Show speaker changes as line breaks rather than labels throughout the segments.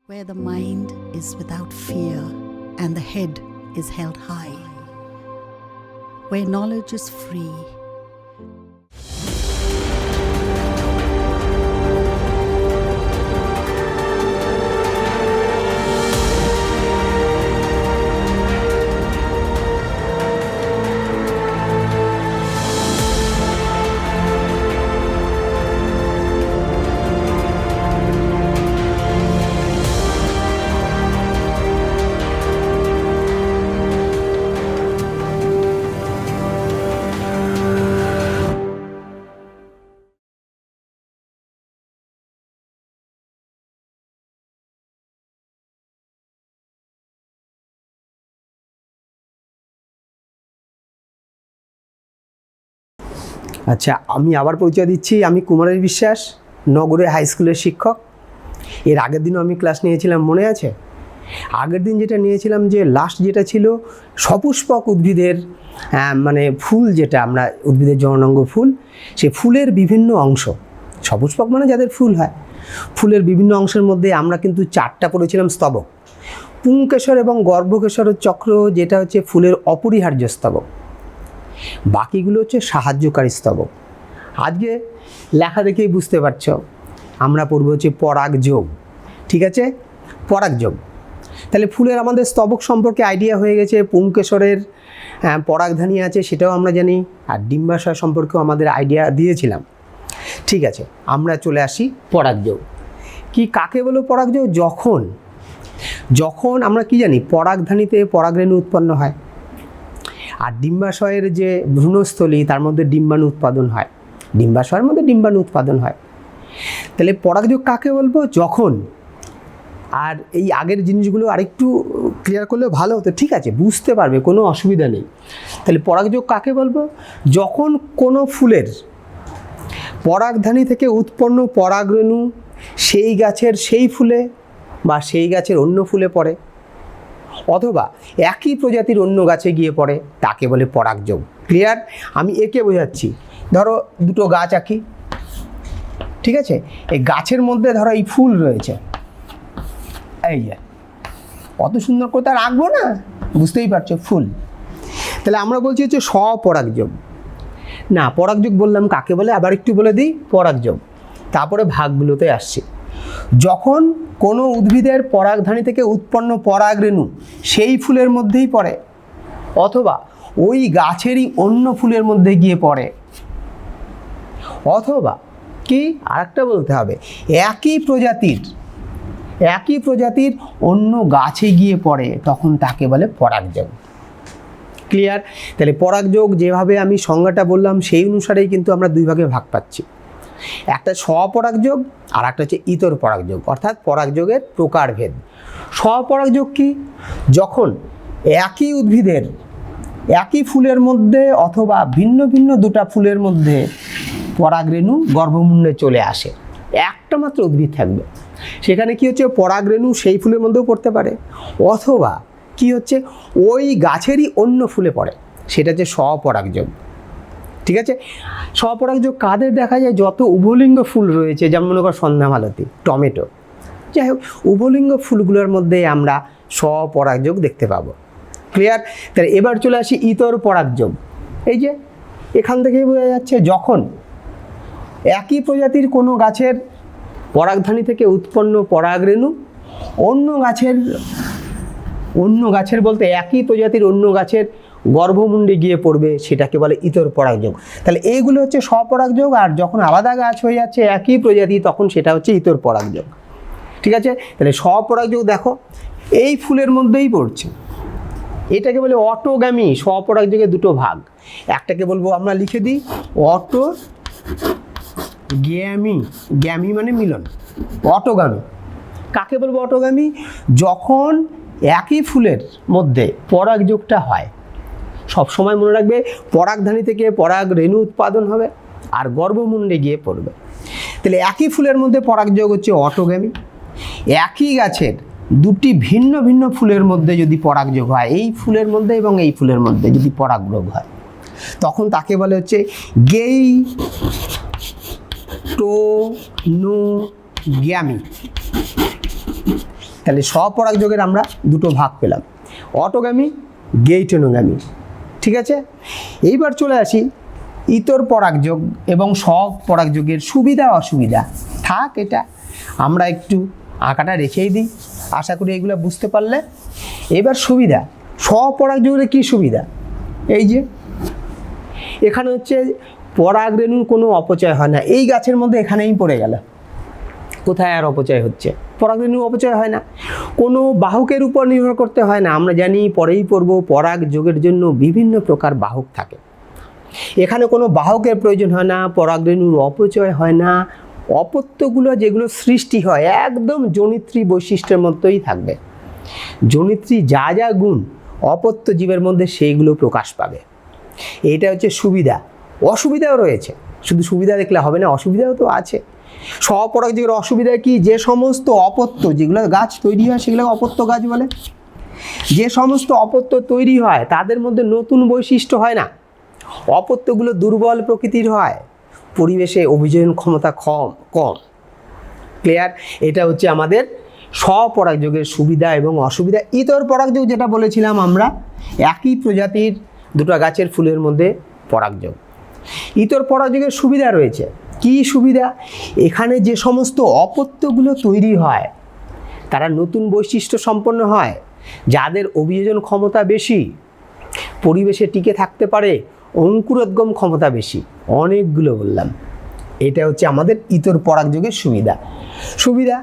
where the mind is without fear and the head is held high, where knowledge is free.
আচ্ছা, আমি আবার পরিচয় দিচ্ছি। আমি কুমারের বিশ্বাস, নগরে হাই স্কুলের শিক্ষক। এর আগের দিনও আমি ক্লাস নিয়েছিলাম, মনে আছে? আগের দিন যেটা নিয়েছিলাম, যে লাস্ট যেটা ছিল সপুষ্পক উদ্ভিদের মানে ফুল, যেটা আমরা উদ্ভিদের জননাঙ্গ ফুল, সেই ফুলের বিভিন্ন অংশ, সপুষ্পক মানে যাদের ফুল হয়, ফুলের বিভিন্ন অংশের মধ্যে আমরা কিন্তু 4টা পড়েছিলাম স্তবক। পুংকেশর এবং গর্ভকেশর চক্র, যেটা হচ্ছে ফুলের অপরিহার্য স্তবক। বাকিগুলো হচ্ছে সাহায্যকারী স্তবক। আজকে লেখা দেখেই বুঝতে পারছো আমরা পড়ব হচ্ছে পরাগযোগ। ঠিক আছে, পরাগযোগ। তাহলে ফুলের আমাদের স্তবক সম্পর্কে আইডিয়া হয়ে গেছে। পুংকেশরের পরাগধানী আছে, সেটাও আমরা জানি। আর ডিম্বাশয় সম্পর্কেও আমাদের আইডিয়া দিয়েছিলাম। ঠিক আছে, আমরা চলে আসি পরাগযোগ। কি কাকে বলো পরাগযোগ? যখন আমরা কি জানি, পরাগধানীতে পরাগরেণু উৎপন্ন হয়, আর ডিম্বাশয়ের যে ভ্রূণস্থলী, তার মধ্যে ডিম্বাণু উৎপাদন হয়, ডিম্বাশয়ের মধ্যে ডিম্বাণু উৎপাদন হয়। তাহলে পরাগযোগ কাকে বলবো? যখন, আর এই আগের জিনিসগুলো আরেকটু ক্লিয়ার করলে ভালো হতো। ঠিক আছে, বুঝতে পারবে, কোনো অসুবিধা নেই। তাহলে পরাগযোগ কাকে বলবো? যখন কোনো ফুলের পরাগধানী থেকে উৎপন্ন পরাগরেণু সেই গাছের সেই ফুলে বা সেই গাছের অন্য ফুলে পড়ে, অথবা একই প্রজাতির অন্য গাছে গিয়ে পড়ে, তাকে বলে পরাগযোগ। ক্লিয়ার? আমি একে বোঝাচ্ছি। ধরো দুটো গাছ আঁকি, ঠিক আছে? এই গাছের মধ্যে ধরো এই ফুল রয়েছে, এই যে অত সুন্দর করে তার আঁকবো না, বুঝতেই পারছো, ফুল। তাহলে আমরা বলছি হচ্ছে স্বপরাগযোগ। না, পরাগযোগ বললাম কাকে বলে, আবার একটু বলে দিই। পরাগযোগ, তারপরে ভাগগুলোতে আসছি। যখন কোনো উদ্ভিদের পরাগধানী থেকে উৎপন্ন পরাগরেণু সেই ফুলের মধ্যেই পড়ে, অথবা ওই গাছেরই অন্য ফুলের মধ্যে গিয়ে পড়ে, অথবা কি আরেকটা বলতে হবে, একই প্রজাতির অন্য গাছে গিয়ে পড়ে, তখন তাকে বলে পরাগযোগ। ক্লিয়ার? তাহলে পরাগযোগ যেভাবে আমি সংজ্ঞাটা বললাম, সেই অনুসারেই কিন্তু আমরা দুই ভাগে ভাগ পাচ্ছি। একটা স্বপরাগযোগ আর একটা হচ্ছে ইতর পরাগযোগ, অর্থাৎ পরাগযোগের প্রকারভেদ। স্বপরাগযোগ কি? যখন একই উদ্ভিদের একই ফুলের মধ্যে অথবা ভিন্ন ভিন্ন দুটা ফুলের মধ্যে পরাগরেণু গর্ভমুণ্ডে চলে আসে। একটা মাত্র উদ্ভিদ থাকবে, সেখানে কি হচ্ছে, পরাগরেণু সেই ফুলের মধ্যেও পড়তে পারে, অথবা কি হচ্ছে, ওই গাছেরই অন্য ফুলে পড়ে, সেটা হচ্ছে স্বপরাগযোগ। ঠিক আছে? স্বপরাগযোগ কাদের দেখা যায়? যত উভলিঙ্গ ফুল রয়েছে, যেমন মনে করো সন্ধ্যামালতি, টমেটো, যাই হোক, উভলিঙ্গ ফুলগুলোর মধ্যে আমরা স্বপরাগযোগ দেখতে পাবো। ক্লিয়ার? তাহলে এবার চলে আসি ইতর পরাগযোগ। এই যে এখান থেকেই বোঝা যাচ্ছে, যখন একই প্রজাতির কোনো গাছের পরাগধানী থেকে উৎপন্ন পরাগরেণু অন্য গাছের বলতে একই প্রজাতির অন্য গাছের গর্ভমুণ্ডে গিয়ে পড়বে, সেটাকে বলে ইতর পরাগযোগ। তাহলে এইগুলো হচ্ছে স্বপরাগযোগ, আর যখন আলাদা গাছ হয়ে যাচ্ছে একই প্রজাতি, তখন সেটা হচ্ছে ইতর পরাগযোগ। ঠিক আছে? তাহলে স্বপরাগযোগ দেখো এই ফুলের মধ্যেই পড়ছে, এটাকে বলে অটোগ্যামি। স্বপরাগযোগের দুটো ভাগ, একটাকে বলবো আমরা লিখে দিই অটোগ্যামি। গ্যামি মানে মিলন, অটোগামী। কাকে বলবো অটোগামী? যখন একই ফুলের মধ্যে পরাগযোগটা হয়, সবসময় মনে রাখবে, পরাগধানী থেকে পরাগরেণু উৎপাদন হবে আর গর্ভমুণ্ডে গিয়ে পড়বে। তাহলে একই ফুলের মধ্যে পরাগযোগ হচ্ছে অটোগ্যামি। একই গাছের দুটি ভিন্ন ভিন্ন ফুলের মধ্যে যদি পরাগযোগ হয়, এই ফুলের মধ্যে এবং এই ফুলের মধ্যে যদি পরাগযোগ হয়, তখন তাকে বলে হচ্ছে গেইটোনোগ্যামি। তাহলে স্বপরাগযোগের আমরা দুটো ভাগ পেলাম, অটোগামী, গেইটনোগামী। ঠিক আছে, এইবার চলে আসি ইতর পরাগযোগ এবং স্বপরাগযোগের সুবিধা অসুবিধা। থাক, এটা আমরা একটু আঁকাটা রেখেই দিই, আশা করি এগুলো বুঝতে পারলে। এবার সুবিধা, স্বপরাগযোগের কী সুবিধা? এই যে এখানে হচ্ছে পরাগরেণুর কোনো অপচয় হয় না। এই গাছের মধ্যে এখানেই পড়ে গেল, কোথায় আর অপচয় হচ্ছে? পরাগরেণু অপচয় হয় না, কোনো বাহকের উপর নির্ভর করতে হয় না। আমরা জানি, পরেই পড়ব, পরাগযোগের জন্য বিভিন্ন প্রকার বাহক থাকে। এখানে কোনো বাহকের প্রয়োজন হয় না, পরাগরেণুর অপচয় হয় না। অপত্যগুলো যেগুলো সৃষ্টি হয় একদম জনিত্রী বৈশিষ্ট্যের মতোই থাকবে। জনিত্রী যা যা গুণ অপত্য জীবের মধ্যে সেইগুলো প্রকাশ পাবে। এটা হচ্ছে সুবিধা। অসুবিধাও রয়েছে, শুধু সুবিধা দেখলে হবে না, অসুবিধাও তো আছে। স্বপরাগযোগের অসুবিধা কি? যে সমস্ত অপত্য যেগুলো গাছ তৈরি হয় সেগুলো অপত্য গাছ বলে। যে সমস্ত অপত্য তৈরি হয় তাদের মধ্যে নতুন বৈশিষ্ট্য হয় না, অপত্যগুলো দুর্বল প্রকৃতির হয়, পরিবেশে অভিযোজন ক্ষমতা কম। ক্লিয়ার? এটা হচ্ছে আমাদের স্বপরাগযোগের সুবিধা এবং অসুবিধা। ইতর পরাগযোগ যেটা বলেছিলাম আমরা, একই প্রজাতির দুটো গাছের ফুলের মধ্যে পরাগযোগ। ইতর পরাগযোগের সুবিধা রয়েছে। কি সুবিধা? এখানে যে সমস্ত অপত্যগুলো তৈরি হয় তারা নতুন বৈশিষ্ট্য সম্পন্ন হয়, যাদের অভিযোজন ক্ষমতা বেশি, পরিবেশে টিকে থাকতে পারে, অঙ্কুরোদ্গম ক্ষমতা বেশি। অনেকগুলো বললাম। এটা হচ্ছে আমাদের ইতর পরাগযোগের সুবিধা। সুবিধা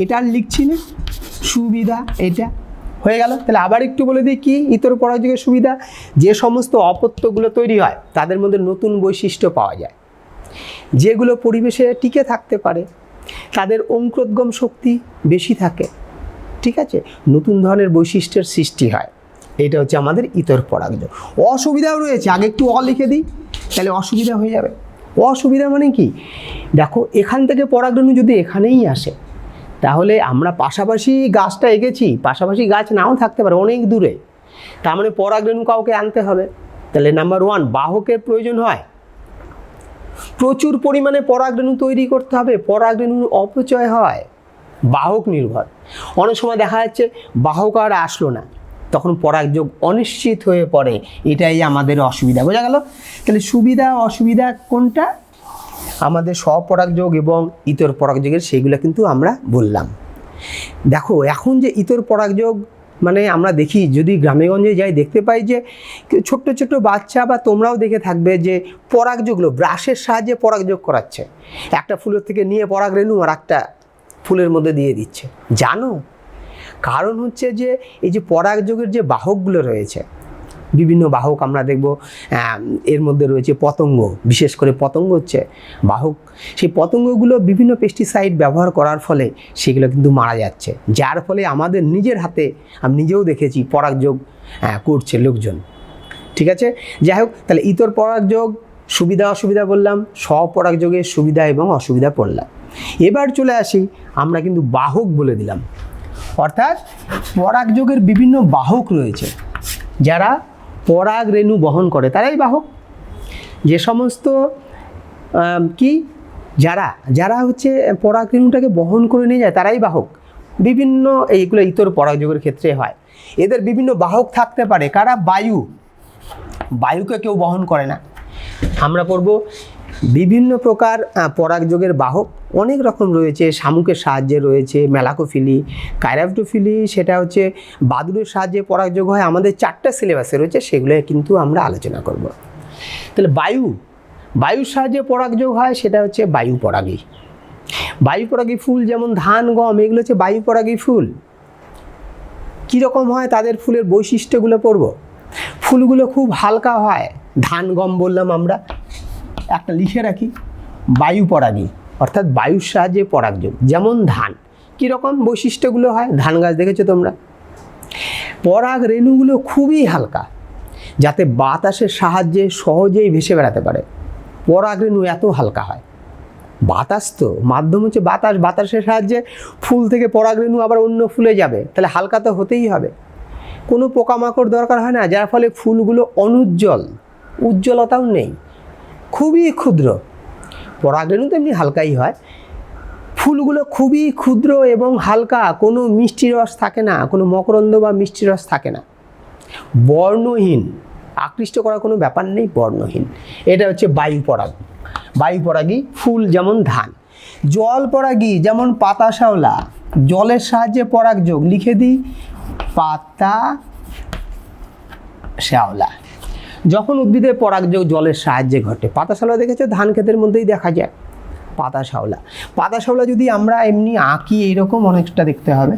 এটা আর লিখছি না, সুবিধা এটা হয়ে গেল। তাহলে আবার একটু বলে দিই কি ইতর পরাগযোগের সুবিধা? যে সমস্ত অপত্যগুলো তৈরি হয় তাদের মধ্যে নতুন বৈশিষ্ট্য পাওয়া যায়, যেগুলো পরিবেশে টিকে থাকতে পারে, তাদের অঙ্কুরোদ্গম শক্তি বেশি থাকে। ঠিক আছে, নতুন ধরনের বৈশিষ্ট্যের সৃষ্টি হয়। এটা হচ্ছে আমাদের ইতর পরাগযোগ। অসুবিধাও রয়েছে, আগে একটু লিখে দিই, তাহলে অসুবিধা হয়ে যাবে। অসুবিধা মানে কি? দেখো, এখান থেকে পরাগরেণু যদি এখানেই আসে, তাহলে আমরা পাশাপাশি গাছটা এঁকেছি, পাশাপাশি গাছ নাও থাকতে পারে অনেক দূরে, তার মানে পরাগরেণু কাউকে আনতে হবে। তাহলে নাম্বার 1, বাহকের প্রয়োজন হয়, প্রচুর পরিমাণে পরাগরেণু তৈরি করতে হবে। পরাগরেণুর অপচয় হয়, বাহক নির্ভর। অনেক সময় দেখা যাচ্ছে বাহক আর আসলো না, তখন পরাগযোগ অনিশ্চিত হয়ে পড়ে। এটাই আমাদের অসুবিধা। বোঝা গেল? তাহলে সুবিধা অসুবিধা কোনটা? আমাদের স্বপরাগযোগ এবং ইতর পরাগযোগের, সেগুলো কিন্তু আমরা বললাম। দেখো, এখন যে ইতর পরাগযোগ মানে আমরা দেখি, যদি গ্রামেগঞ্জে যাই দেখতে পাই যে ছোট্ট ছোট্ট বাচ্চা, বা তোমরাও দেখে থাকবে যে পরাগযোগগুলো ব্রাশের সাহায্যে পরাগযোগ করাচ্ছে। একটা ফুলের থেকে নিয়ে পরাগরেণু আর একটা ফুলের মধ্যে দিয়ে দিচ্ছে। জানো, কারণ হচ্ছে যে এই যে পরাগযোগের যে বাহকগুলো রয়েছে, বিভিন্ন বাহক আমরা দেখব, এর মধ্যে রয়েছে পতঙ্গ, বিশেষ করে পতঙ্গ হচ্ছে বাহক। সেই পতঙ্গগুলো বিভিন্ন পেস্টিসাইড ব্যবহার করার ফলে সেগুলো কিন্তু মারা যাচ্ছে, যার ফলে আমাদের নিজের হাতে আমি নিজেও দেখেছি পরাগযোগ করছে লোকজন। ঠিক আছে, যাই হোক, তাহলে ইতর পরাগযোগ সুবিধা অসুবিধা বললাম, স্বপরাগযোগের সুবিধা এবং অসুবিধা পড়লাম। এবার চলে আসি, আমরা কিন্তু বাহক বলে দিলাম, অর্থাৎ পরাগযোগের বিভিন্ন বাহক রয়েছে, যারা পরাগরেণু বহন করে তারাই বাহক। যে সমস্ত যারা হচ্ছে পরাগরেণুটাকে বহন করে নিয়ে যায় তারাই বাহক। বিভিন্ন এইগুলো ইতর পরাগযোগের ক্ষেত্রে হয়। এদের বিভিন্ন বাহক থাকতে পারে। কারা? বায়ুকে কেউ বহন করে না। আমরা পড়ব বিভিন্ন প্রকার পরাগযোগের বাহক অনেক রকম রয়েছে। শামুকের সাহায্যে রয়েছে মেলাকোফিলি, কাইরাপ্টোফিলি, সেটা হচ্ছে বাদুড়ের সাহায্যে পরাগযোগ হয়। আমাদের 4টা সিলেবাসে রয়েছে, সেগুলো কিন্তু আমরা আলোচনা করব। তাহলে বায়ুর সাহায্যে পরাগযোগ হয়, সেটা হচ্ছে বায়ু পরাগী ফুল, যেমন ধান, গম, এগুলো হচ্ছে বায়ু পরাগী ফুল। কীরকম হয় তাদের ফুলের বৈশিষ্ট্যগুলো পড়ব। ফুলগুলো খুব হালকা হয়। ধান, গম বললাম আমরা, একটা লিখে রাখি, বায়ু পরাগী, অর্থাৎ বায়ুর সাহায্যে পরাগযোগ। যেমন ধান, কীরকম বৈশিষ্ট্যগুলো হয়? ধান গাছ দেখেছো তোমরা, পরাগ রেণুগুলো খুবই হালকা, যাতে বাতাসের সাহায্যে সহজেই ভেসে বেড়াতে পারে। পরাগ রেণু এত হালকা হয়। বাতাস তো মাধ্যম হচ্ছে বাতাসের সাহায্যে ফুল থেকে পরাগ রেণু আবার অন্য ফুলে যাবে, তাহলে হালকা তো হতেই হবে। কোনো পোকামাকড় দরকার হয় না, যার ফলে ফুলগুলো উজ্জ্বলতাও নেই, খুবই ক্ষুদ্র। পরাগরেণু তো এমনি হালকাই হয়। ফুলগুলো খুবই ক্ষুদ্র এবং হালকা, কোনো মিষ্টি রস থাকে না, কোনো মকরন্দ বা মিষ্টি রস থাকে না, বর্ণহীন, আকৃষ্ট করার কোনো ব্যাপার নেই, বর্ণহীন। এটা হচ্ছে বায়ুপরাগ। বায়ুপরাগী ফুল যেমন ধান। জল পরাগী যেমন পাতা শ্যাওলা, জলের সাহায্যে পরাগযোগ, লিখে দিই পাতা শ্যাওলা। যখন উদ্ভিদের পরাগযোগ জলের সাহায্যে ঘটে, পাতা শ্যাওলা দেখেছো ধান ক্ষেতের মধ্যেই দেখা যায়, পাতা শ্যাওলা। পাতা শ্যাওলা যদি আমরা এমনি আঁকি এইরকম অনেকটা দেখতে হবে,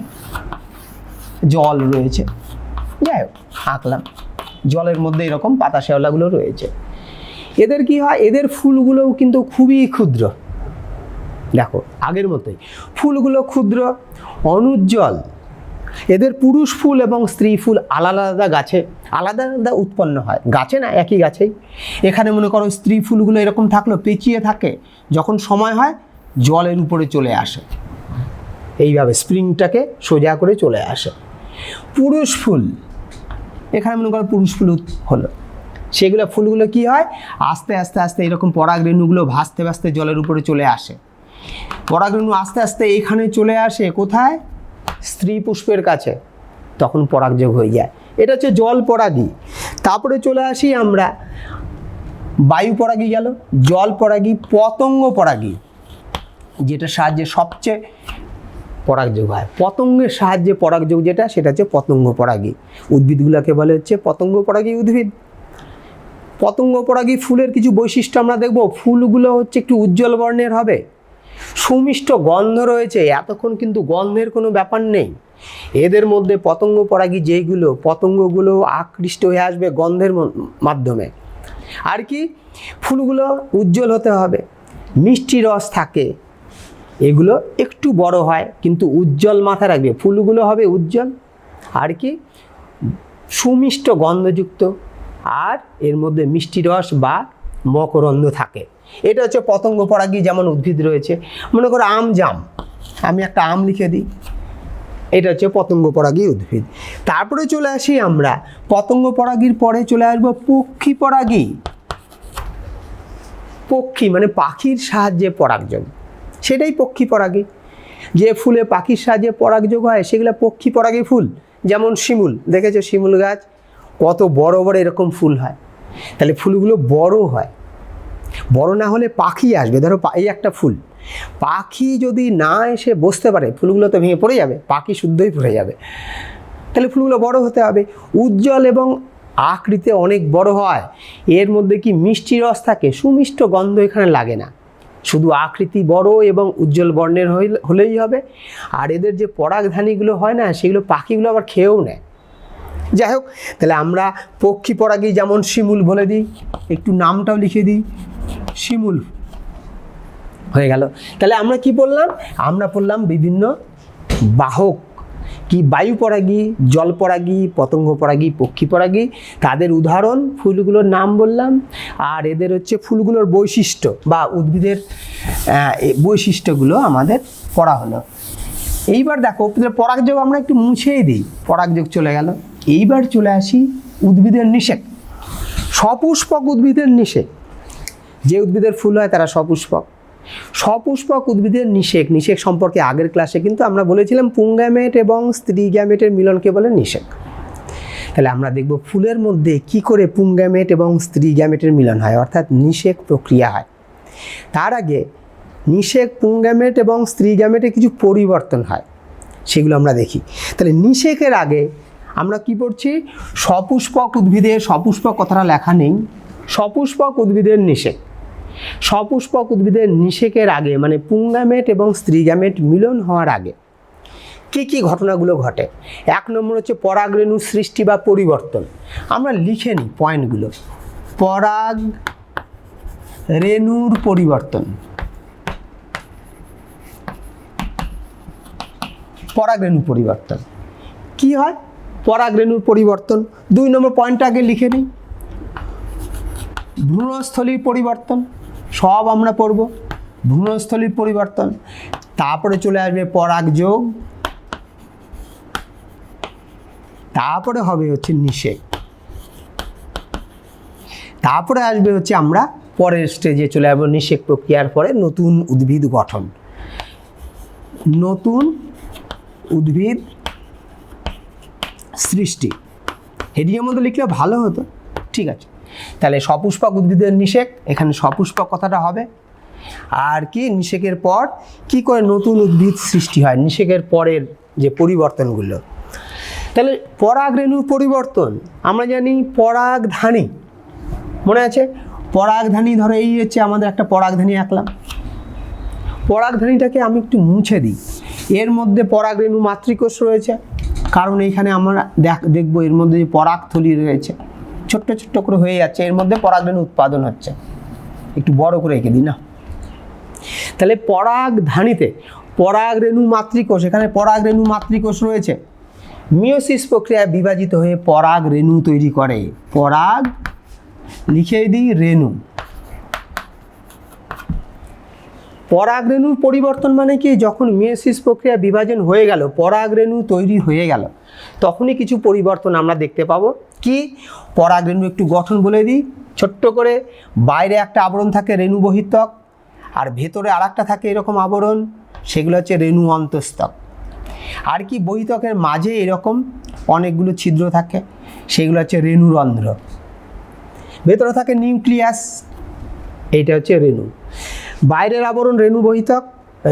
জল রয়েছে, যাই হোক আঁকলাম, জলের মধ্যে এরকম পাতা শ্যাওলাগুলো রয়েছে। এদের কি হয়, এদের ফুলগুলোও কিন্তু খুবই ক্ষুদ্র, দেখো আগের মতোই ফুলগুলো ক্ষুদ্র, অনুজ্জ্বল। এদের পুরুষ ফুল এবং স্ত্রী ফুল আলাদা আলাদা গাছে আলাদা আলাদা উৎপন্ন হয়, গাছে না একই গাছেই। এখানে মনে করো স্ত্রী ফুলগুলো এরকম থাকলো, পেঁচিয়ে থাকে, যখন সময় হয় জলের উপরে চলে আসে, এইভাবে স্প্রিংটাকে সোজা করে চলে আসে। পুরুষ ফুল, এখানে মনে করো পুরুষ ফুল হলো, সেগুলো ফুলগুলো কি হয়, আস্তে আস্তে আস্তে এরকম পরাগরেণুগুলো ভাসতে ভাসতে জলের উপরে চলে আসে। পরাগরেণু আস্তে আস্তে এখানে চলে আসে কোথায়, স্ত্রী পুষ্পের কাছে, তখন পরাগযোগ হয়ে যায়। এটা হচ্ছে জল পরাগী। তারপরে চলে আসি আমরা, বায়ু পরাগী গেল, জল পরাগী, পতঙ্গ পরাগী, যেটা সাহায্যে সবচেয়ে পরাগযোগ হয়, পতঙ্গের সাহায্যে পরাগযোগ যেটা, সেটা হচ্ছে পতঙ্গ পরাগী। উদ্ভিদগুলোকে বলে হচ্ছে পতঙ্গ পরাগী উদ্ভিদ। পতঙ্গ পরাগী ফুলের কিছু বৈশিষ্ট্য আমরা দেখব। ফুলগুলো হচ্ছে একটু উজ্জ্বল বর্ণের হবে, সুমিষ্ট গন্ধ রয়েছে, এতক্ষণ কিন্তু গন্ধের কোনো ব্যাপার নেই। এদের মধ্যে পতঙ্গ পরাগী যেইগুলো, পতঙ্গগুলো আকৃষ্ট হয়ে আসবে গন্ধের মাধ্যমে। আর কি, ফুলগুলো উজ্জ্বল হতে হবে, মিষ্টি রস থাকে, এগুলো একটু বড় হয় কিন্তু উজ্জ্বল, মাথা রাখবে ফুলগুলো হবে উজ্জ্বল, আর কি সুমিষ্ট গন্ধযুক্ত, আর এর মধ্যে মিষ্টি রস বা মকরন্দ থাকে। এটা হচ্ছে পতঙ্গ পরাগী যেমন উদ্ভিদ রয়েছে। মনে করো আম, জাম, আমি একটা আম লিখে দিই, এটা হচ্ছে পতঙ্গ পরাগী উদ্ভিদ। তারপরে চলে আসি আমরা পতঙ্গ পরাগীর পরে চলে আসবো পক্ষী পরাগী। পক্ষী মানে পাখির সাহায্যে পরাগযোগ, সেটাই পক্ষী পরাগী। যে ফুলে পাখির সাহায্যে পরাগযোগ হয় সেগুলো পক্ষী পরাগী ফুল। যেমন শিমুল, দেখেছো শিমুল গাছ কত বড় বড় এরকম ফুল হয়, তাহলে ফুলগুলো বড় হয়, বড় না হলে পাখি আসবে। ধরো এই একটা ফুল, পাখি যদি না এসে বসতে পারে ফুলগুলো তো ভেঙে পড়ে যাবে, পাখি শুদ্ধই পড়ে যাবে। তাহলে ফুলগুলো বড় হতে হবে, উজ্জ্বল এবং আকৃতিতে অনেক বড় হয়। এর মধ্যে কি মিষ্টি রস থাকে, সুমিষ্ট গন্ধ এখানে লাগে না, শুধু আকৃতি বড় এবং উজ্জ্বল বর্ণের হলেই হবে। আর এদের যে পরাগধানীগুলো হয় না, সেগুলো পাখিগুলো আবার খেয়েও নেয়। যাই হোক, তাহলে আমরা পক্ষী পরাগী যেমন শিমুল বলে দিই, একটু নামটাও লিখে দিই, শিমুল হয়ে গেল। তাহলে আমরা কি বললাম, আমরা বললাম বিভিন্ন বাহক, কি বায়ু পরাগী, জল পরাগী, পতঙ্গ পরাগী, পক্ষী পরাগী, তাদের উদাহরণ, ফুলগুলোর নাম বললাম, আর এদের হচ্ছে ফুলগুলোর বৈশিষ্ট্য বা উদ্ভিদের বৈশিষ্ট্যগুলো আমাদের পড়া হলো। এইবার দেখো পরাগযোগ আমরা একটু মুছেই দিই, পরাগযোগ চলে গেল। এইবার চলে আসি উদ্ভিদের নিষেক, সপুষ্পক উদ্ভিদের নিষেক। যে উদ্ভিদের ফুল হয় তারা সপুষ্পক। সপুষ্পক উদ্ভিদের নিষেক, নিষেক সম্পর্কে আগের ক্লাসে কিন্তু আমরা বলেছিলাম পুংগ্যামেট এবং স্ত্রী গ্যামেটের মিলনকে বলে নিষেক। তাহলে আমরা দেখব ফুলের মধ্যে কি করে পুংগ্যামেট এবং স্ত্রী গ্যামেটের মিলন হয়, অর্থাৎ নিষেক প্রক্রিয়া হয়। তার আগে নিষেক, পুংগ্যামেট এবং স্ত্রী গ্যামেটে কিছু পরিবর্তন হয়, সেগুলো আমরা দেখি। তাহলে নিষেকের আগে আমরা কি পড়ছি, সপুষ্পক উদ্ভিদের, সপুষ্পক কথাটা লেখা নেই, সপুষ্পক উদ্ভিদের নিষেক। সপুষ্পক উদ্ভিদের নিষেকের আগে মানে পুংগ্যামেট এবং স্ত্রী গ্যামেট মিলন হওয়ার আগে কি কি ঘটনাগুলো ঘটে। 1 নম্বর হচ্ছে পরাগরেণু সৃষ্টি বা পরিবর্তন। আমরা লিখে নিই পয়েন্টগুলো। পরাগরেণুর পরিবর্তন, পরাগরেণু পরিবর্তন কি হয়, পরাগরেণুর পরিবর্তন। 2 নম্বর পয়েন্টটা আগে লিখে নিই, ভ্রূণস্থলীর পরিবর্তন, সব আমরা পড়ব, ভ্রূণস্থলীর পরিবর্তন। তারপরে চলে আসবে পরাগযোগ, তারপরে হবে হচ্ছে নিষেক, তারপরে আসবে হচ্ছে আমরা পরের স্টেজে চলে আসবো নিষেক প্রক্রিয়ার পরে নতুন উদ্ভিদ গঠন। নতুন উদ্ভিদ সৃষ্টি। হেডিংয়ের মধ্যে লিখলে ভালো হতো, ঠিক আছে। তাহলে সপুষ্পক উদ্ভিদের নিষেক, এখানে সপুষ্পক কথাটা হবে। আর কি নিষেকের পর কি করে নতুন উদ্ভিদ সৃষ্টি হয়, নিষেকের পরের যে পরিবর্তনগুলো। তাহলে পরাগরেণুর পরিবর্তন আমরা জানি পরাগধানী, মনে আছে পরাগধানী, ধরো এই হচ্ছে আমাদের একটা পরাগধানী আঁকলাম। পরাগধানীটাকে আমি একটু মুছে দিই। এর মধ্যে পরাগরেণু মাতৃকোষ রয়েছে, কারণ এইখানে আমরা দেখবো এর মধ্যে যে পরাগথলি রয়েছে ছোট্ট ছোট্ট করে হয়ে যাচ্ছে, এর মধ্যে পরাগরেণু উৎপাদন হচ্ছে। একটু বড় করে এঁকে দিই না। তাহলে পরাগধানীতে পরাগরেণু মাতৃকোষ, এখানে পরাগরেণু মাতৃকোষ রয়েছে, মিওসিস প্রক্রিয়ায় বিভাজিত হয়ে পরাগরেণু তৈরি করে। পরাগ লিখে দিই রেণু। পরাগরেণুর পরিবর্তন মানে কি, যখন মিওসিস প্রক্রিয়া বিভাজন হয়ে গেল, পরাগরেণু তৈরি হয়ে গেল, তখনই কিছু পরিবর্তন আমরা দেখতে পাবো। কি পরাগরেণু একটু গঠন বলে দিই ছোট্ট করে। বাইরে একটা আবরণ থাকে রেণু বহিঃত্বক, আর ভেতরে আর একটা থাকে এরকম আবরণ, সেগুলো হচ্ছে রেণু অন্তঃস্থক। আর কি বহিঃত্বকের মাঝে এরকম অনেকগুলো ছিদ্র থাকে, সেগুলো হচ্ছে রেণুরন্ধ্র। ভেতরে থাকে নিউক্লিয়াস, এইটা হচ্ছে রেণু। বাইরের আবরণ রেণু বহিঃত্বক,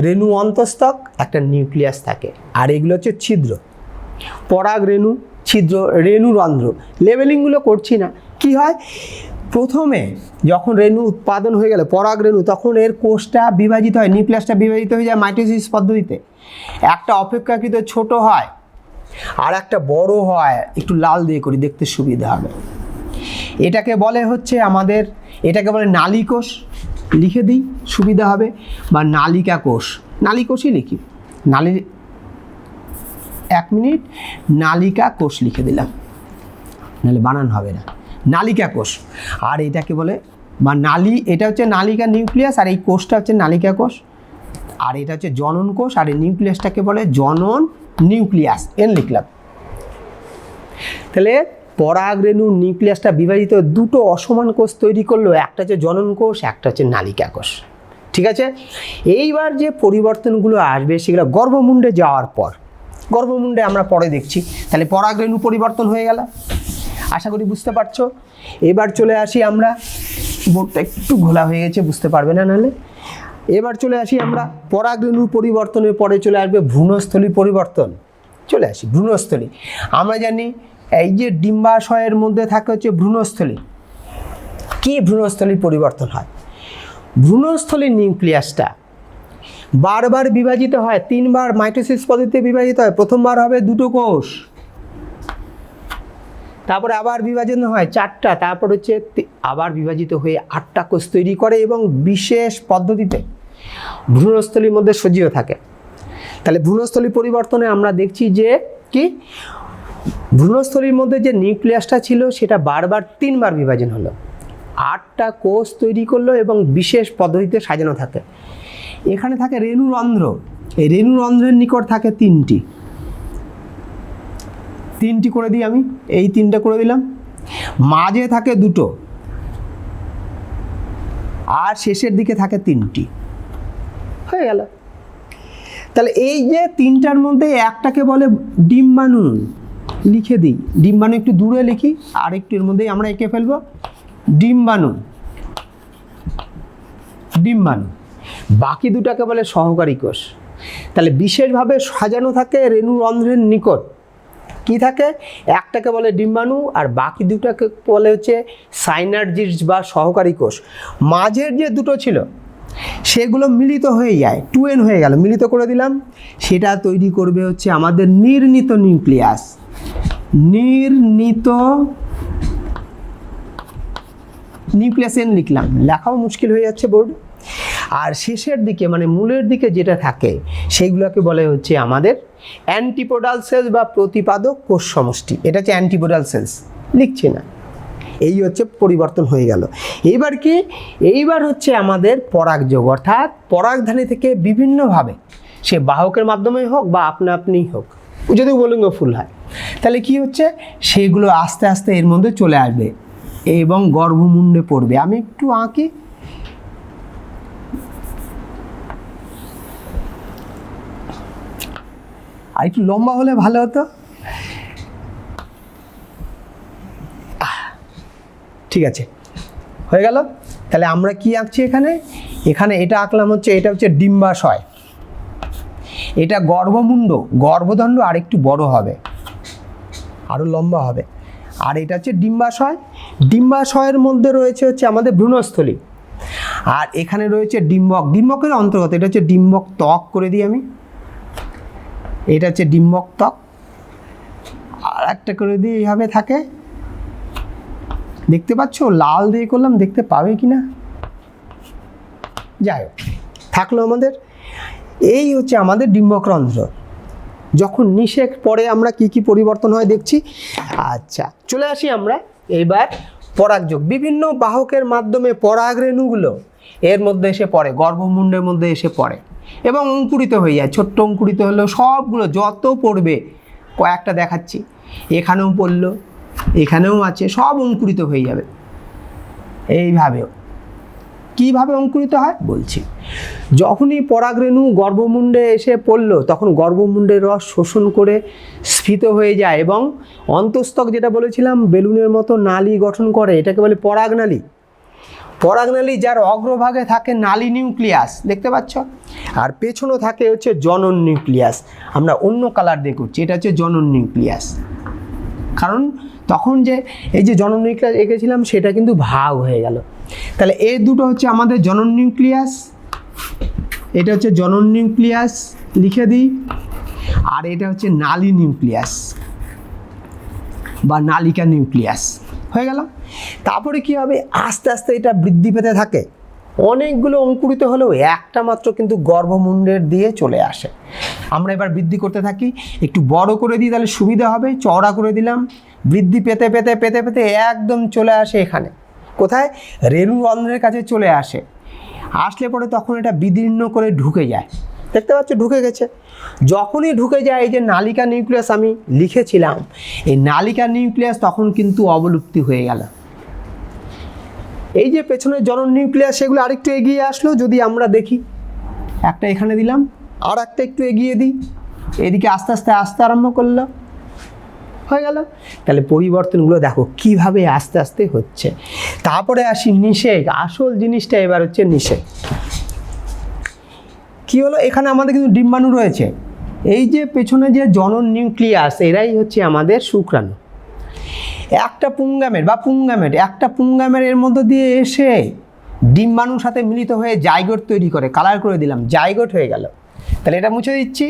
রেণু অন্তঃস্থক, একটা নিউক্লিয়াস থাকে, আর এগুলো হচ্ছে ছিদ্র। পরাগ রেণু, ছিদ্র, রেণুরন্ধ্র। লেবেলিংগুলো করছি না। কি হয়, প্রথমে যখন রেণু উৎপাদন হয়ে গেল পরাগ রেণু, তখন এর কোষটা বিভাজিত হয়, নিউক্লিয়াসটা বিভাজিত হয়ে যায় মাইটোসিস পদ্ধতিতে। একটা অপেক্ষাকৃত ছোট হয় আর একটা বড় হয়, একটু লাল দিয়ে করি দেখতে সুবিধা হবে। এটাকে বলে হচ্ছে আমাদের, এটাকে বলে নালীকোষ, লিখে দিই সুবিধা হবে, বা নালিকা কোষ। নালীকোষই লিখি, এক মিনিট, নালিকা কোষ লিখে দিলাম, নাহলে বানান হবে না। নালিকা কোষ। আর এটাকে বলে বা নালী, এটা হচ্ছে নালিকা নিউক্লিয়াস, আর এই কোষটা হচ্ছে নালিকা কোষ। আর এটা হচ্ছে জনন কোষ, আর এই নিউক্লিয়াসটাকে বলে জনন নিউক্লিয়াস, এন লিখলাম। তাহলে পরাগরেণুর নিউক্লিয়াসটা বিভাজিত দুটো অসমান কোষ তৈরি করলো, একটা হচ্ছে জনন কোষ, একটা হচ্ছে নালিকা কোষ, ঠিক আছে। এইবার যে পরিবর্তনগুলো আসবে সেগুলো গর্ভমুণ্ডে যাওয়ার পর, গর্ভমুণ্ডে আমরা পরে দেখছি। তাহলে পরাগরেণু পরিবর্তন হয়ে গেল, আশা করি বুঝতে পারছো। এবার চলে আসি আমরা, বোর্ডটা একটু ঘোলা হয়ে গেছে, বুঝতে পারবে না নাহলে। এবার চলে আসি আমরা পরাগরেণু পরিবর্তনের পরে চলে আসবে ভ্রূণস্থলী পরিবর্তন। চলে আসি ভ্রূণস্থলী। আমরা জানি এই যে ডিম্বাশয়ের মধ্যে থাকে হচ্ছে ভ্রূণস্থলী। কি ভ্রূণস্থলীর পরিবর্তন হয়, ভ্রূণস্থলীর নিউক্লিয়াসটা বারবার বিভাজিত হয়, তিনবার মাইটোসিস পদ্ধতিতে বিভাজিত হয়। প্রথমবার হবে দুটো কোষ, তারপরে আবার বিভাজন হয় চারটা, তারপর হচ্ছে আবার বিভাজিত হয়ে 8টা কোষ তৈরি করে, এবং বিশেষ পদ্ধতিতে ভ্রূণস্থলীর মধ্যে সজীব থাকে। তাহলে ভ্রূণস্থলী পরিবর্তনে আমরা দেখছি যে কি, ভ্রূণস্থলীর মধ্যে যে নিউক্লিয়াসটা ছিল সেটা বারবার 3বার বিভাজন হলো, 8টা কোষ তৈরি করলো, এবং বিশেষ পদ্ধতিতে সাজানো থাকে। এখানে থাকে রেণুরন্ধ্র, এই রেণুরন্ধ্রের নিকট থাকে 3টি করে দিই আমি, এই 3টে করে দিলাম। মাঝে থাকে 2টো, আর শেষের দিকে থাকে 3টি, হয়ে গেল। তাহলে এই যে 3টার মধ্যে একটাকে বলে ডিম্বাণু, লিখে দিই। ডিম্বাণু একটু দূরে লিখি, আর একটু এর মধ্যেই আমরা এঁকে ফেলবো ডিম্বাণু। ডিম্বাণু। বাকি দুটাকে বলে সহকারী কোষ। তাহলে বিশেষভাবে সাজানো থাকে রেণুরন্ধ্রের নিকট। কি থাকে, একটাকে বলে ডিম্বাণু, আর বাকি দুটাকে বলে হচ্ছে সাইনার্জিস বা সহকারী কোষ। মাঝের যে 2টো ছিল সেগুলো মিলিত হয়ে যায়, 2n হয়ে গেল, মিলিত করে দিলাম। সেটা তৈরি করবে হচ্ছে আমাদের নির্ণীত নিউক্লিয়াস। নির্ণীত নিউক্লিয়াস এন লিখলাম, লেখাও মুশকিল হয়ে যাচ্ছে বোর্ড। আর শেষের দিকে মানে মূলের দিকে যেটা থাকে সেইগুলোকে বলে হচ্ছে আমাদের অ্যান্টিপোডাল সেলস বা প্রতিপাদক কোষ সমষ্টি। এটা হচ্ছে অ্যান্টিপোডাল সেলস, লিখছি না। এই হচ্ছে পরিবর্তন হয়ে গেল। এইবার কি, এইবার হচ্ছে আমাদের পরাগযোগ, অর্থাৎ পরাগধানী থেকে বিভিন্নভাবে, সে বাহকের মাধ্যমে হোক বা আপনা আপনিই হোক, যদি উভলিঙ্গ ফুল হয়, তাহলে কি হচ্ছে, সেগুলো আস্তে আস্তে এর মধ্যে চলে আসবে এবং গর্ভমুণ্ডে পড়বে। আমি একটু আঁকি, আর একটু লম্বা হলে ভালো হতো। ঠিক আছে, হয়ে গেল। তাহলে আমরা কি আঁকছি এখানে? এখানে এটা আঁকলাম হচ্ছে, এটা হচ্ছে ডিম্বাশয়, এটা গর্ভমুণ্ড, গর্ভদণ্ড আর একটু বড় হবে, আরও লম্বা হবে। আর এটা হচ্ছে ডিম্বাশয়, ডিম্বাশয়ের মধ্যে রয়েছে হচ্ছে আমাদের ভ্রূণস্থলী, আর এখানে রয়েছে ডিম্বক, ডিম্বকের অন্তর্গত। এটা হচ্ছে ডিম্বক ত্বক করে দিই আমি, এটা হচ্ছে ডিম্বক ত্বক, আর একটা করে দিই এইভাবে থাকে, দেখতে পাচ্ছ? লাল দিয়ে করলাম, দেখতে পাবে কি না, যাই হোক থাকলো আমাদের। এই হচ্ছে আমাদের ডিম্বকরন্ধ্র। যখন নিষেক পরে আমরা কি কি পরিবর্তন হয় দেখছি। আচ্ছা, চলে আসি আমরা এইবার পরাগযোগ। বিভিন্ন বাহকের মাধ্যমে পরাগরেণুগুলো এর মধ্যে এসে পড়ে, গর্ভমুণ্ডের মধ্যে এসে পড়ে এবং অঙ্কুরিত হয়ে যায়। ছোট্ট অঙ্কুরিত হলেও সবগুলো যত পড়বে, কয়েকটা দেখাচ্ছি, এখানেও পড়লো, এখানেও আছে, সব অঙ্কুরিত হয়ে যাবে। এইভাবেও কিভাবে অঙ্কুরিত হয় বলছি। যখনই পরাগরেণু গর্ভমুণ্ডে এসে পড়লো, তখন গর্ভমুণ্ডের রস শোষণ করে স্ফীত হয়ে যায় এবং অন্তঃস্থক, যেটা বলেছিলাম বেলুনের মতো নালী গঠন করে, এটাকে বলে পরাগনালী। পরাগনালী যার অগ্রভাগে থাকে নালী নিউক্লিয়াস, দেখতে পাচ্ছ, আর পেছনে থাকে হচ্ছে জনন নিউক্লিয়াস। আমরা অন্য কালার দিয়ে করছি, এটা হচ্ছে জনন নিউক্লিয়াস, কারণ তখন যে এই যে জনন নিউক্লিয়াস এঁকেছিলাম সেটা কিন্তু ভাগ হয়ে গেল। তাহলে এই দুটো হচ্ছে আমাদের জনন নিউক্লিয়াস, এটা হচ্ছে জনন নিউক্লিয়াস লিখে দিই, আর এটা হচ্ছে নালী নিউক্লিয়াস বা নালিকা নিউক্লিয়াস, হয়ে গেল। তারপরে কি হবে, আস্তে আস্তে এটা বৃদ্ধি পেতে থাকে, অনেকগুলো অঙ্কুরিত হলেও একটা মাত্র কিন্তু গর্ভমুণ্ডের দিয়ে চলে আসে। আমরা এবার বৃদ্ধি করতে থাকি, একটু বড় করে দিই তাহলে সুবিধা হবে, চওড়া করে দিলাম, বৃদ্ধি পেতে পেতে পেতে পেতে একদম চলে আসে এখানে, কোথায়? রেণুরন্ধ্রের কাছে চলে আসে। আসলে পরে তখন এটা বিদীর্ণ করে ঢুকে যায়, দেখতে পাচ্ছ ঢুকে গেছে। যখনই ঢুকে যায়, এই যে নালিকা নিউক্লিয়াস আমি লিখেছিলাম, এই নালিকা নিউক্লিয়াস তখন কিন্তু অবলুপ্তি হয়ে গেল। এই যে পেছনের জনন নিউক্লিয়াস সেগুলো আরেকটু এগিয়ে আসলো, যদি আমরা দেখি, একটা এখানে দিলাম, আর একটা একটু এগিয়ে দিই, এদিকে আস্তে আস্তে আসতে আরম্ভ করলো, হয়ে গেল। তাহলে পরিবর্তনগুলো দেখো কিভাবে আস্তে আস্তে হচ্ছে। তারপরে আসি নিষেক, আসল জিনিসটা এবার হচ্ছে নিষেক। কি হলো, এখানে আমাদের কিন্তু ডিম্বাণু রয়েছে, এই যে পেছনে যে জনন নিউক্লিয়াস, এরাই হচ্ছে আমাদের শুক্রাণু। একটা পুংগামেট বা পুংগামেট, একটা পুংগামেট এর মধ্যে দিয়ে এসে ডিম্বাণুর সাথে মিলিত হয়ে জাইগোট তৈরি করে, কালার করে দিলাম, জাইগোট হয়ে গেল। তাহলে এটা মুছে দিচ্ছি।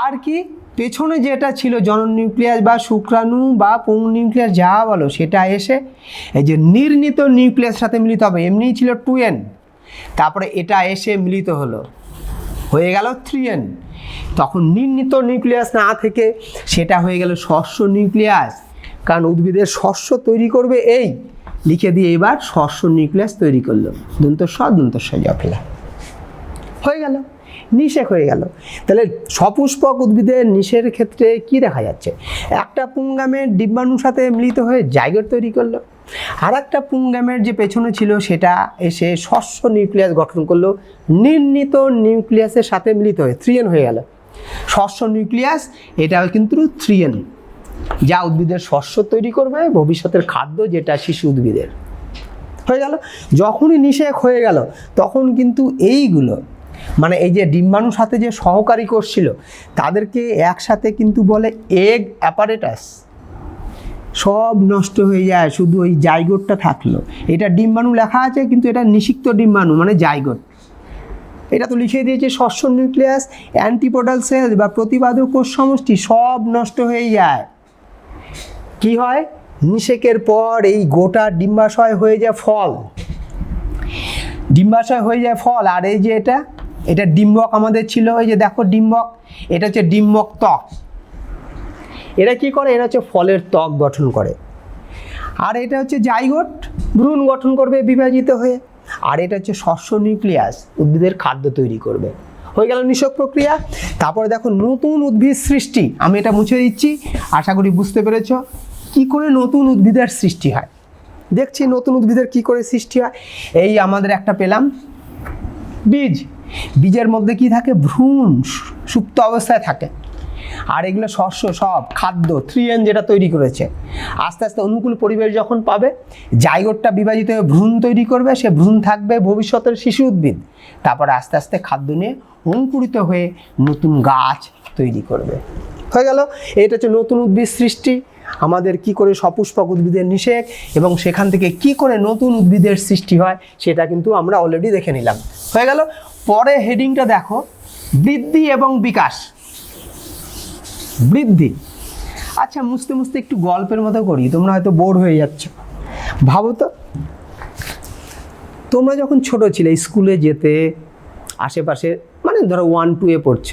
আর কি, পেছনে যেটা ছিল জনন নিউক্লিয়াস বা শুক্রাণু বা পুং নিউক্লিয়াস যা বলো, সেটা এসে এই যে নির্ণীত নিউক্লিয়াসের সাথে মিলিত হবে, এমনিই ছিল 2n, তারপরে এটা এসে মিলিত হলো, হয়ে গেল 3n। তখন নির্ণীত নিউক্লিয়াস না থেকে সেটা হয়ে গেল শস্য নিউক্লিয়াস, কারণ উদ্ভিদের শস্য তৈরি করবে, এই লিখে দিয়ে এবার শস্য নিউক্লিয়াস তৈরি করলো, দন্তস্ব দন্তস্ব জফলা, হয়ে গেল, নিষেক হয়ে গেল। তাহলে সপুষ্পক উদ্ভিদের নিষের ক্ষেত্রে কি দেখা যাচ্ছে, একটা পুংগামেট ডিম্বাণুর সাথে মিলিত হয়ে জাইগোট তৈরি করলো, আর একটা পুংগামেট যে পেছনে ছিল সেটা এসে শস্য নিউক্লিয়াস গঠন করলো, নির্ণীত নিউক্লিয়াসের সাথে মিলিত হয়ে 3n হয়ে গেল। শস্য নিউক্লিয়াস এটা কিন্তু 3n, যা উদ্ভিদের শস্য তৈরি করবে, ভবিষ্যতের খাদ্য, যেটা শিশু উদ্ভিদের, হয়ে গেল। যখনই নিষেক হয়ে গেল তখন কিন্তু এইগুলো, মানে এই যে ডিম্বাণুর সাথে যে সহকারী কোষ ছিল, তাদেরকে একসাথে কিন্তু বলে এগ অ্যাপারেটাস, সব নষ্ট হয়ে যায়, শুধু ওই জাইগোটটা থাকলো। এটা ডিম্বাণু লেখা আছে কিন্তু এটা নিষিক্ত ডিম্বাণু, মানে জাইগোট। এটা তো লিখে দিয়েছে শস্য নিউক্লিয়াস, অ্যান্টিপোডাল সেল বা প্রতিবাদক কোষ সমষ্টি সব নষ্ট হয়ে যায়। কি হয়, নিষেকের পর এই গোটা ডিম্বাশয় হয়ে যায় ফল, ডিম্বাশয় হয়ে যায় ফল। আর এই যে এটা ডিম্বক আমাদের ছিল, এই যে দেখো ডিম্বক, এটা হচ্ছে ডিম্বক ত্বক। এরা কি করে, এরা হচ্ছে ফলের ত্বক গঠন করে। আর এটা হচ্ছে জাইগোট, ভ্রূণ গঠন করবে বিভাজিত হয়ে। আর এটা হচ্ছে শস্য নিউক্লিয়াস, উদ্ভিদের খাদ্য তৈরি করবে, হয়ে গেল নিষেক প্রক্রিয়া। তারপরে দেখো নতুন উদ্ভিদ সৃষ্টি, আমি এটা মুছে দিচ্ছি, আশা করি বুঝতে পেরেছ কি করে নতুন উদ্ভিদের সৃষ্টি হয়। দেখছি নতুন উদ্ভিদের কি করে সৃষ্টি হয়। এই আমাদের একটা পেলাম বীজ, বীজের মধ্যে কি থাকে, ভ্রূণ সুপ্ত অবস্থায় থাকে, আর এগুলো শস্য সব খাদ্য 3N যেটা তৈরি করেছে। আস্তে আস্তে অনুকূল পরিবেশ যখন পাবে, জাইগোটটা বিভাজিত হয়ে ভ্রূণ তৈরি করবে, সে ভ্রূণ থাকবে ভবিষ্যতের শিশু উদ্ভিদ, তারপরে আস্তে আস্তে খাদ্য নিয়ে অঙ্কুরিত হয়ে নতুন গাছ তৈরি করবে। হয়ে গেল, এটা হচ্ছে নতুন উদ্ভিদ সৃষ্টি, আমাদের কি করে সপুষ্পক উদ্ভিদের নিষেক এবং সেখান থেকে কি করে নতুন উদ্ভিদের সৃষ্টি হয় সেটা কিন্তু আমরা অলরেডি দেখে নিলাম। হয়ে গেল, পরে হেডিংটা দেখো, বৃদ্ধি এবং বিকাশ। বৃদ্ধি, আচ্ছা মুছতে মুছতে একটু গল্পের মতো করি, তোমরা হয়তো বোর হয়ে যাচ্ছ। ভাবো তো, তোমরা যখন ছোট ছিলে স্কুলে যেতে, আশেপাশে মানে ধরো 1-2 পড়ছ,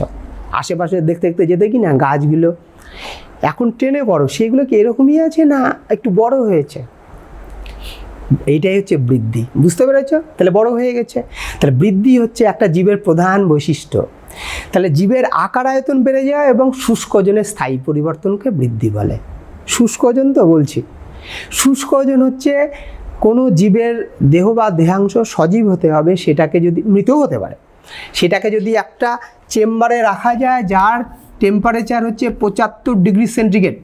আশেপাশে দেখতে দেখতে যেতে কি না গাছগুলো, এখন টেনে পড়ো, সেগুলো কি এরকমই আছে না একটু বড় হয়েছে? এইটাই হচ্ছে বৃদ্ধি, বুঝতে পেরেছ? তাহলে বড় হয়ে গেছে। তাহলে বৃদ্ধি হচ্ছে একটা জীবের প্রধান বৈশিষ্ট্য। তাহলে জীবের আকার আয়তন বেড়ে যায় এবং শুষ্ক ওজনের স্থায়ী পরিবর্তনকে বৃদ্ধি বলে। শুষ্ক ওজন তো বলছি, শুষ্ক ওজন হচ্ছে কোনো জীবের দেহ বা দেহাংশ সজীব হতে হবে, সেটাকে যদি মৃতও হতে পারে, সেটাকে যদি একটা চেম্বারে রাখা যায় যার টেম্পারেচার হচ্ছে 75 ডিগ্রি সেন্টিগ্রেড,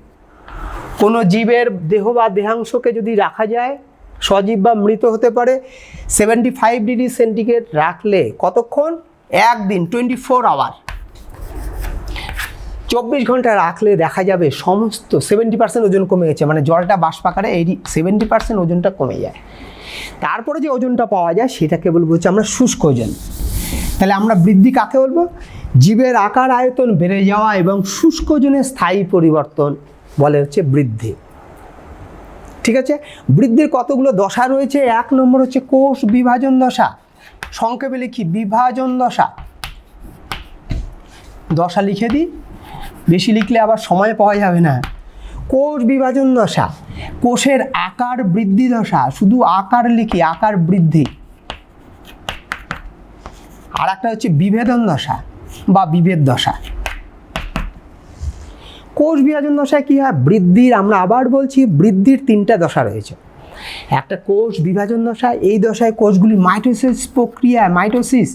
কোনো জীবের দেহ বা দেহাংশকে যদি রাখা যায়, সজীব বা মৃত হতে পারে, 75 ডিগ্রি সেন্টিগ্রেড রাখলে কতক্ষণ? একদিন, 24 আওয়ার, 24 ঘন্টা রাখলে দেখা যাবে সমস্ত 70% ওজন কমে গেছে, মানে জলটা বাষ্পাকারে এই 70% ওজনটা কমে যায়। তারপরে যে ওজনটা পাওয়া যায় সেটাকে বলবো হচ্ছে আমরা শুষ্ক ওজন। তাহলে আমরা বৃদ্ধি কাকে বলবো? জীবের আকার আয়তন বেড়ে যাওয়া এবং শুষ্ক ওজনের স্থায়ী পরিবর্তন বলে হচ্ছে বৃদ্ধি। ঠিক আছে, বৃদ্ধির কতগুলো দশা রয়েছে। 1 নম্বর হচ্ছে কোষ বিভাজন দশা, সংক্ষেপে লিখি বিভাজন দশা। দশা লিখে দিই, বেশি লিখলে আবার সময় পাওয়া যাবে না। কোষ বিভাজন দশা, কোষের আকার বৃদ্ধি দশা, শুধু আকার লিখি, আকার বৃদ্ধি। আর একটা হচ্ছে বিভেদন দশা বা বিভেদ দশা। কোষ বিভাজন দশায় কি হয়? বৃদ্ধির, আমরা আবার বলছি, বৃদ্ধির 3টা দশা রয়েছে। একটা কোষ বিভাজন দশা, এই দশায় কোষগুলি মাইটোসিস প্রক্রিয়ায়, মাইটোসিস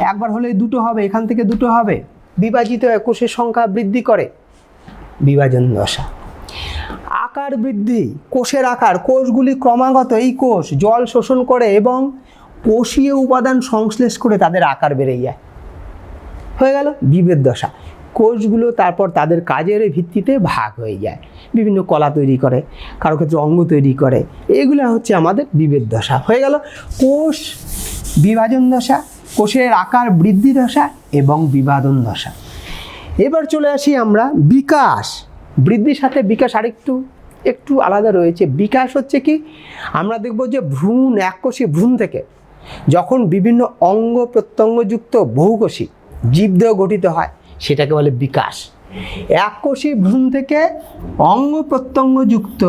একবার হলে 2টো হবে, এখান থেকে 2টো হবে, বিভাজিত হয়ে কোষের সংখ্যা বৃদ্ধি করে, বিভাজন দশা। আকার বৃদ্ধি, কোষের আকার, কোষগুলি ক্রমাগত, এই কোষ জল শোষণ করে এবং কোষীয় উপাদান সংশ্লেষ করে তাদের আকার বেড়ে যায়। হয়ে গেল বিভেদ দশা, কোষগুলো তারপর তাদের কাজের ভিত্তিতে ভাগ হয়ে যায়, বিভিন্ন কলা তৈরি করে, কারো ক্ষেত্রে অঙ্গ তৈরি করে, এগুলো হচ্ছে আমাদের বিভেদ দশা। হয়ে গেল কোষ বিভাজন দশা, কোষের আকার বৃদ্ধি দশা এবং বিভাজন দশা। এবার চলে আসি আমরা বিকাশ। বৃদ্ধির সাথে বিকাশ একটু আলাদা রয়েছে। বিকাশ হচ্ছে কি, আমরা দেখব যে ভ্রূণ, এককোষী ভ্রূণ থেকে যখন বিভিন্ন অঙ্গ প্রত্যঙ্গযুক্ত বহুকোষী জীবদেহ গঠিত হয় সেটাকে বলে বিকাশ। এককোষী ভ্রূণ থেকে অঙ্গ প্রত্যঙ্গযুক্ত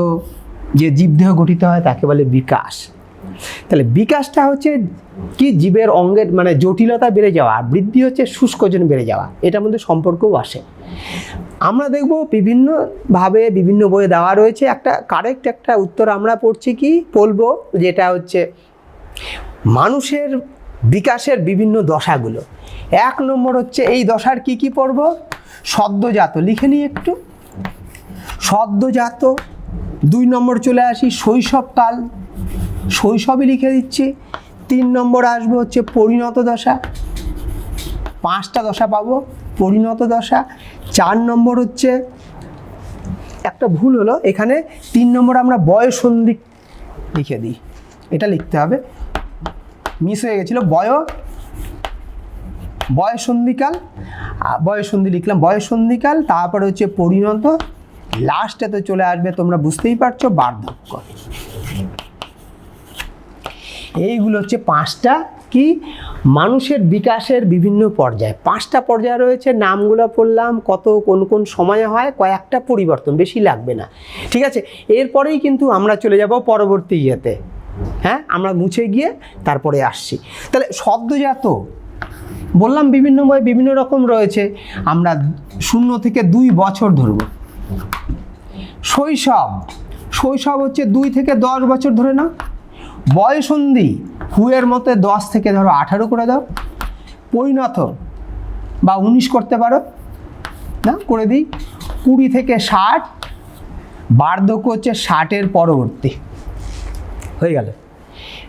যে জীবদেহ গঠিত হয় তাকে বলে বিকাশ। তাহলে বিকাশটা হচ্ছে কি, জীবের অঙ্গের মানে জটিলতা বেড়ে যাওয়া, আর বৃদ্ধি হচ্ছে শুষ্ক ওজন বেড়ে যাওয়া, এটার মধ্যে সম্পর্কও আসে। আমরা দেখব বিভিন্নভাবে বিভিন্ন বইয়ে দেওয়া রয়েছে, একটা উত্তর আমরা পড়ছি কি বলবো, যেটা হচ্ছে মানুষের বিকাশের বিভিন্ন দশাগুলো। 1 নম্বর হচ্ছে এই দশার কি পড়ব? সদ্যজাত, লিখে নিই একটু, সদ্যজাত। 2 নম্বর চলে আসি শৈশবকাল, শৈশবই লিখে দিচ্ছি। 3 নম্বর আসবে হচ্ছে পরিণত দশা, 5টা দশা পাবো, পরিণত দশা। 4 নম্বর হচ্ছে, একটা ভুল হলো এখানে, 3 নম্বর আমরা বয়ঃসন্ধি লিখে দিই, এটা লিখতে হবে, মিস হয়ে গেছিলো। বয়ঃসন্ধিকাল, বয়ঃসন্ধি লিখলাম, বয়ঃসন্ধিকাল, তারপরে হচ্ছে পরিণত, লাস্টে তো চলে আসবে, তোমরা বুঝতেই পারছো, বার্ধক্য। এইগুলো হচ্ছে 5টা কি মানুষের বিকাশের বিভিন্ন পর্যায়। 5টা পর্যায় রয়েছে, নামগুলো পড়লাম, কত কোন সময়ে হয়, কয়েকটা পরিবর্তন, বেশি লাগবে না। ঠিক আছে, এরপরেই কিন্তু আমরা চলে যাব পরবর্তী ইয়েতে। হ্যাঁ, আমরা মুছে গিয়ে তারপরে আসছি। তাহলে সদ্যজাত বললাম, বিভিন্ন বই বিভিন্ন রকম রয়েছে, আমরা 0 থেকে 2 বছর ধরব। শৈশব হচ্ছে 2 থেকে 10 বছর ধরে নাও। বয়ঃসন্ধি হুয়ের মতে 10 থেকে ধরো 18 করে দাও। পরিণত বা 19 করতে পারো। না করে দিই 20 থেকে 60, বার্ধক্য হচ্ছে 60-এর পরবর্তী, হয়ে গেল।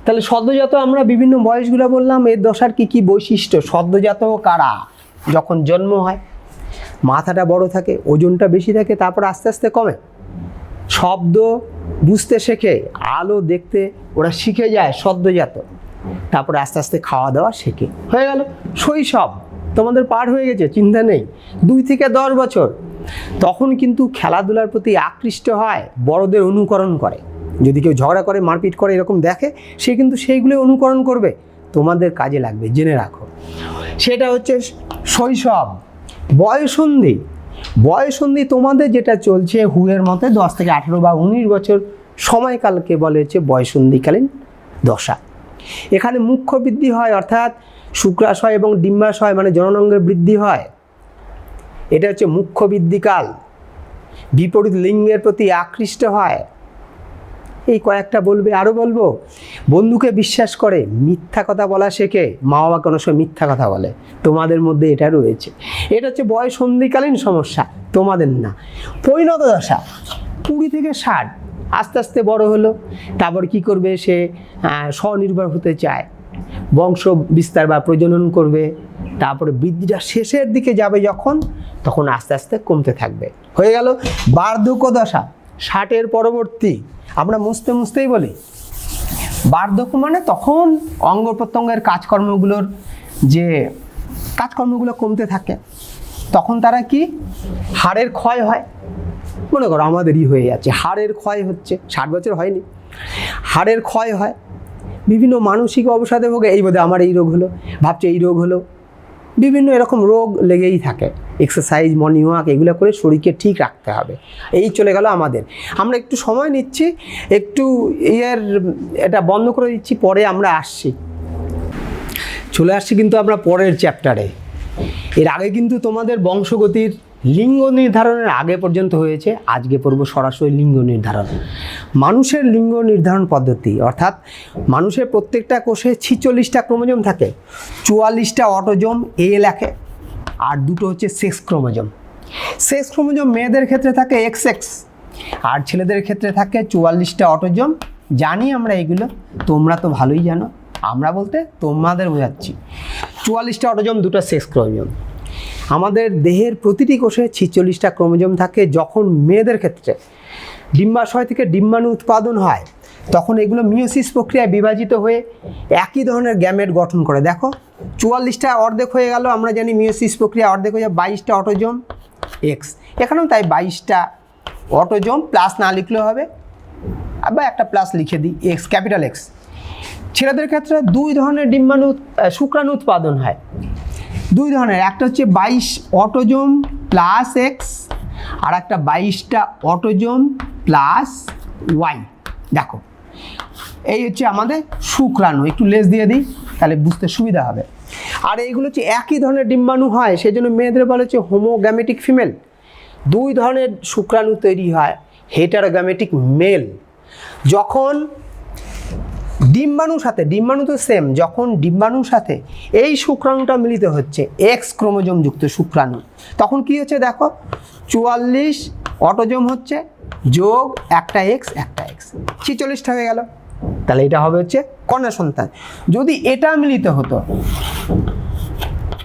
তাহলে সদ্যজাত আমরা বিভিন্ন বয়সগুলো বললাম, এর দশার কি কি বৈশিষ্ট্য। সদ্যজাত কারা? যখন জন্ম হয় মাথাটা বড় থাকে, ওজনটা বেশি থাকে, তারপর আস্তে আস্তে কমে, শব্দ বুঝতে শেখে, আলো দেখতে ওরা শিখে যায় সদ্যজাত, তারপরে আস্তে আস্তে খাওয়া দাওয়া শেখে, হয়ে গেল। শৈশব তোমাদের পার হয়ে গেছে, চিন্তা নেই। 2 থেকে 10 বছর, তখন কিন্তু খেলাধুলার প্রতি আকৃষ্ট হয়, বড়দের অনুকরণ করে। যদি কেউ ঝগড়া করে, মারপিট করে, এরকম দেখে, সে কিন্তু সেইগুলো অনুকরণ করবে, তোমাদের কাজে লাগবে, জেনে রাখো। সেটা হচ্ছে শৈশব। বয়ঃসন্ধি, বয়ঃসন্ধি তোমাদের যেটা চলছে হুয়ের মতে 10 থেকে 18 বা 19 বছর সময়কালকে বলে হচ্ছে বয়ঃসন্ধিকালীন দশা। এখানে মুখ্য বৃদ্ধি হয়, অর্থাৎ শুক্রাশয় এবং ডিম্বাশয় মানে জননাঙ্গের বৃদ্ধি হয়, এটা হচ্ছে মুখ্য বৃদ্ধিকাল। বিপরীত লিঙ্গের প্রতি আকৃষ্ট হয়, এই কয়েকটা বলবে, আরও বলবো। বন্ধুকে বিশ্বাস করে, মিথ্যা কথা বলা শেখে, মা বাবা কোনো সময় মিথ্যা কথা বলে, তোমাদের মধ্যে এটা রয়েছে। এটা হচ্ছে বয়ঃসন্ধিকালীন সমস্যা, তোমাদের না। পরিণত দশা 20 থেকে 60, আস্তে আস্তে বড় হলো, তারপর কি করবে, সে স্বনির্ভর হতে চায়, বংশ বিস্তার বা প্রজনন করবে, তারপরে বৃদ্ধিটা শেষের দিকে যাবে যখন, তখন আস্তে আস্তে কমতে থাকবে, হয়ে গেল। বার্ধক্য দশা 60-এর পরবর্তী, আমরা মুছতেই বলি। বার্ধক্য মানে তখন অঙ্গ প্রত্যঙ্গের কাজকর্মগুলোর যে কাজকর্মগুলো কমতে থাকে, তখন তারা কি, হাড়ের ক্ষয় হয়। মনে করো আমাদেরই হয়ে যাচ্ছে, হাড়ের ক্ষয় হচ্ছে, 60 বছর হয়নি, হাড়ের ক্ষয় হয়, বিভিন্ন মানসিক অবসাদে ভোগে, এই বোধহয় আমার এই রোগ হলো, ভাবছে এই রোগ হলো, বিভিন্ন এরকম রোগ লেগেই থাকে। এক্সারসাইজ, মর্নিং ওয়াক এগুলো করে শরীরকে ঠিক রাখতে হবে। এই চলে গেল আমাদের, আমরা একটু সময় নিচ্ছি, একটু এটা বন্ধ করে দিচ্ছি, পরে আমরা চলে আসছি কিন্তু আমরা পরের চ্যাপ্টারে। এর আগে কিন্তু তোমাদের বংশগতির লিঙ্গ নির্ধারণের আগে পর্যন্ত হয়েছে, আজকে পড়ব সরাসরি লিঙ্গ নির্ধারণ। মানুষের লিঙ্গ নির্ধারণ পদ্ধতি, অর্থাৎ মানুষের প্রত্যেকটা কোষে 46টা ক্রোমোজোম থাকে, 44টা অটোজোম এ লেখে, আর 2টো হচ্ছে সেক্স ক্রোমোজোম। সেক্স ক্রোমোজোম মেয়েদের ক্ষেত্রে থাকে XX, আর ছেলেদের ক্ষেত্রে থাকে 44টা অটোজোম। জানি আমরা এগুলো, তোমরা তো ভালোই জানো, আমরা বলতে তোমাদের বোঝাচ্ছি। 44টা অটোজোম, 2টা সেক্স ক্রোমোজোম। আমাদের দেহের প্রতিটি কোষে 46টা ক্রোমোজোম থাকে। যখন মেয়েদের ক্ষেত্রে ডিম্বাশয় থেকে ডিম্বাণু উৎপাদন হয়, তখন এগুলো মিওসিস প্রক্রিয়ায় বিভাজিত হয়ে একই ধরনের গ্যামেট গঠন করে। দেখো 44টা অর্ধেক হয়ে গেল, আমরা জানি মিওসিস প্রক্রিয়া অর্ধেক হয়ে যায় 22টা অটোজোম X, এখানেও তাই 22টা অটোজোম, প্লাস না লিখলেও হবে, আবার একটা প্লাস লিখে দিই, X, ক্যাপিটাল X। ছেলেদের ক্ষেত্রে 2 ধরনের শুক্রাণু উৎপাদন হয়, 2 ধরনের, একটা হচ্ছে 22 অটোজোম প্লাস X, আর একটা 22টা অটোজোম প্লাস Y। দেখো এই হচ্ছে আমাদের শুক্রাণু, একটু লেস দিয়ে দিই তাহলে বুঝতে সুবিধা হবে। আর এইগুলো হচ্ছে একই ধরনের ডিম্বাণু হয়, সেই জন্য মেয়েদের বলা হচ্ছে হোমোগ্যামেটিক ফিমেল। 2 ধরনের শুক্রাণু তৈরি হয়, হেটারোগ্যামেটিক মেল। যখন ডিম্বাণু তো সেম, যখন ডিম্বাণুর সাথে এই শুক্রাণুটা মিলিত হচ্ছে, X ক্রোমোজোম যুক্ত শুক্রাণু, তখন কি হচ্ছে দেখো, 44 অটোজোম হচ্ছে, যোগ একটা X, 46টা হয়ে গেল। তাহলে এটা হবে হচ্ছে কন্যা সন্তান। যদি এটা মিলিত হতো,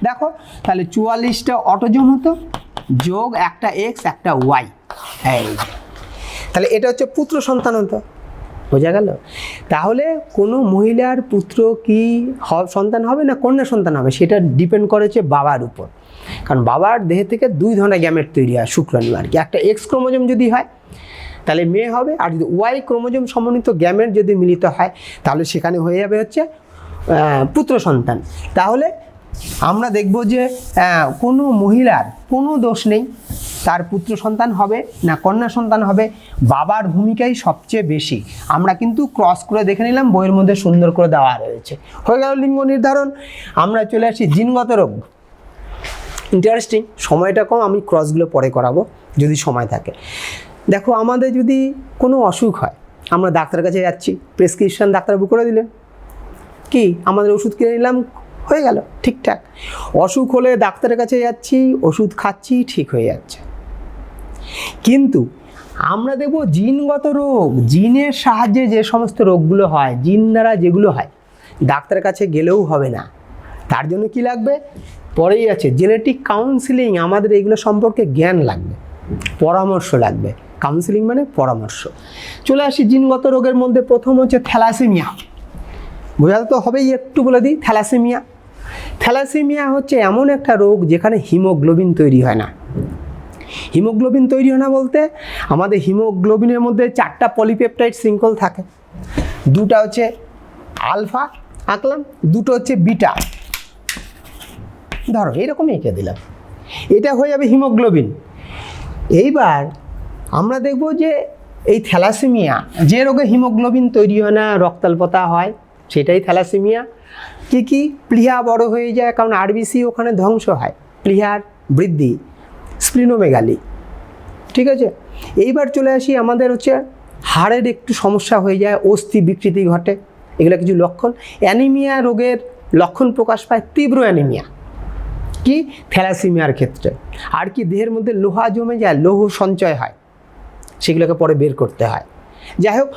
দেখো তাহলে 44টা অটোজোম হতো, যোগ একটা X, একটা Y, এই তাহলে এটা হচ্ছে পুত্র সন্তান হতো। বোঝা গেল? তাহলে কোনো মহিলার পুত্র কি সন্তান হবে না কন্যা সন্তান হবে, সেটা ডিপেন্ড করেছে বাবার উপর। কারণ বাবার দেহ থেকে 2 ধরনের গ্যামেট তৈরি হয়, শুক্রাণু আর কি। একটা X ক্রোমোজোম যদি হয় তাহলে মেয়ে হবে, আর যদি Y ক্রোমোজোম সমন্বিত গ্যামেট যদি মিলিত হয় তাহলে সেখানে হয়ে যাবে হচ্ছে পুত্র সন্তান। তাহলে আমরা দেখব যে কোনো মহিলার কোনো দোষ নেই, তার পুত্র সন্তান হবে না কন্যা সন্তান হবে, বাবার ভূমিকাই সবচেয়ে বেশি। আমরা কিন্তু ক্রস করে দেখে নিলাম, বইয়ের মধ্যে সুন্দর করে দেওয়া রয়েছে। হয়ে গেল লিঙ্গ নির্ধারণ। আমরা চলে আসি জিনগত রোগ। ইন্টারেস্টিং, সময়টা কম, আমি ক্রসগুলো পরে করাবো যদি সময় থাকে। দেখো আমাদের যদি কোনো অসুখ হয়, আমরা ডাক্তারের কাছে যাচ্ছি, প্রেসক্রিপশান ডাক্তারবাবু করে দিলেন, কি আমাদের ওষুধ কিনে নিলাম, হয়ে গেল ঠিকঠাক। অসুখ হলে ডাক্তারের কাছে যাচ্ছি, ওষুধ খাচ্ছি, ঠিক হয়ে যাচ্ছে। কিন্তু আমরা দেখব জিনগত রোগ, জিনের সাহায্যে যে সমস্ত রোগগুলো হয়, জিন দ্বারা যেগুলো হয়, ডাক্তারের কাছে গেলেও হবে না। তার জন্য কি লাগবে? পরেই আছে জেনেটিক কাউন্সিলিং। আমাদের এগুলো সম্পর্কে জ্ঞান লাগবে, পরামর্শ লাগবে। কাউন্সিলিং মানে পরামর্শ। চলে আসি জিনগত রোগের মধ্যে। প্রথম হচ্ছে থ্যালাসেমিয়া। বোঝাতে তো হবেই, একটু বলে দিই। থ্যালাসেমিয়া, থ্যালাসেমিয়া হচ্ছে এমন একটা রোগ যেখানে হিমোগ্লোবিন তৈরি হয় না। হিমোগ্লোবিন তৈরি হয় না বলতে আমাদের হিমোগ্লোবিনের মধ্যে 4টা পলিপেপটাইড শৃঙ্খল থাকে। 2টা হচ্ছে আলফা আঁকলাম, 2টো হচ্ছে বিটা, ধরো এরকম এঁকে দিলাম, এটা হয়ে যাবে হিমোগ্লোবিন। এইবার আমরা দেখব যে এই থ্যালাসেমিয়া, যে রোগে হিমোগ্লোবিন তৈরি হয় না, রক্তাল্পতা হয়, সেটাই থ্যালাসেমিয়া। কি প্লীহা বড় হয়ে যায়, কারণ আরবিসি ওখানে ধ্বংস হয়, প্লীহার বৃদ্ধি, স্প্লিনোমেগালি, ঠিক আছে। এইবার চলে আসি, আমাদের হচ্ছে হাড়ের একটু সমস্যা হয়ে যায়, অস্থি বিকৃতি ঘটে, এগুলো কিছু লক্ষণ। অ্যানিমিয়া রোগের লক্ষণ প্রকাশ পায়, তীব্র অ্যানিমিয়া, কি থ্যালাসেমিয়ার ক্ষেত্রে। আর কি দেহের মধ্যে লোহা জমে যায়, লৌহ সঞ্চয় হয়, সেগুলোকে পরে বের করতে হয়। যাই হোক,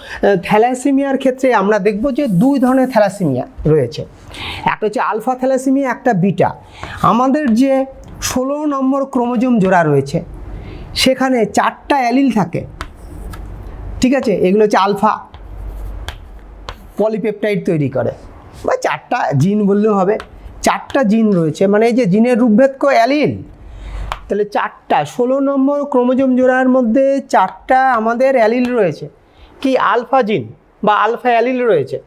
থ্যালাসেমিয়ার ক্ষেত্রে আমরা দেখব যে 2 ধরনের থ্যালাসেমিয়া রয়েছে। একটা হচ্ছে আলফা থ্যালাসেমিয়া, একটা বিটা। আমাদের যে 16 নম্বর ক্রোমোজোম জোড়া রয়েছে, সেখানে 4টা অ্যালিল থাকে, ঠিক আছে। এগুলো হচ্ছে আলফা পলিপেপটাইড তৈরি করে, বা 4টা জিন বললেও হবে। 4টা জিন রয়েছে, মানে এই যে জিনের রূপভেদক অ্যালিল, তাহলে 4টা 16 নম্বর ক্রোমোজোম জোড়ার মধ্যে 4টা আমাদের অ্যালিল রয়েছে, কি আলফা জিন বা আলফা অ্যালিল রয়েছে।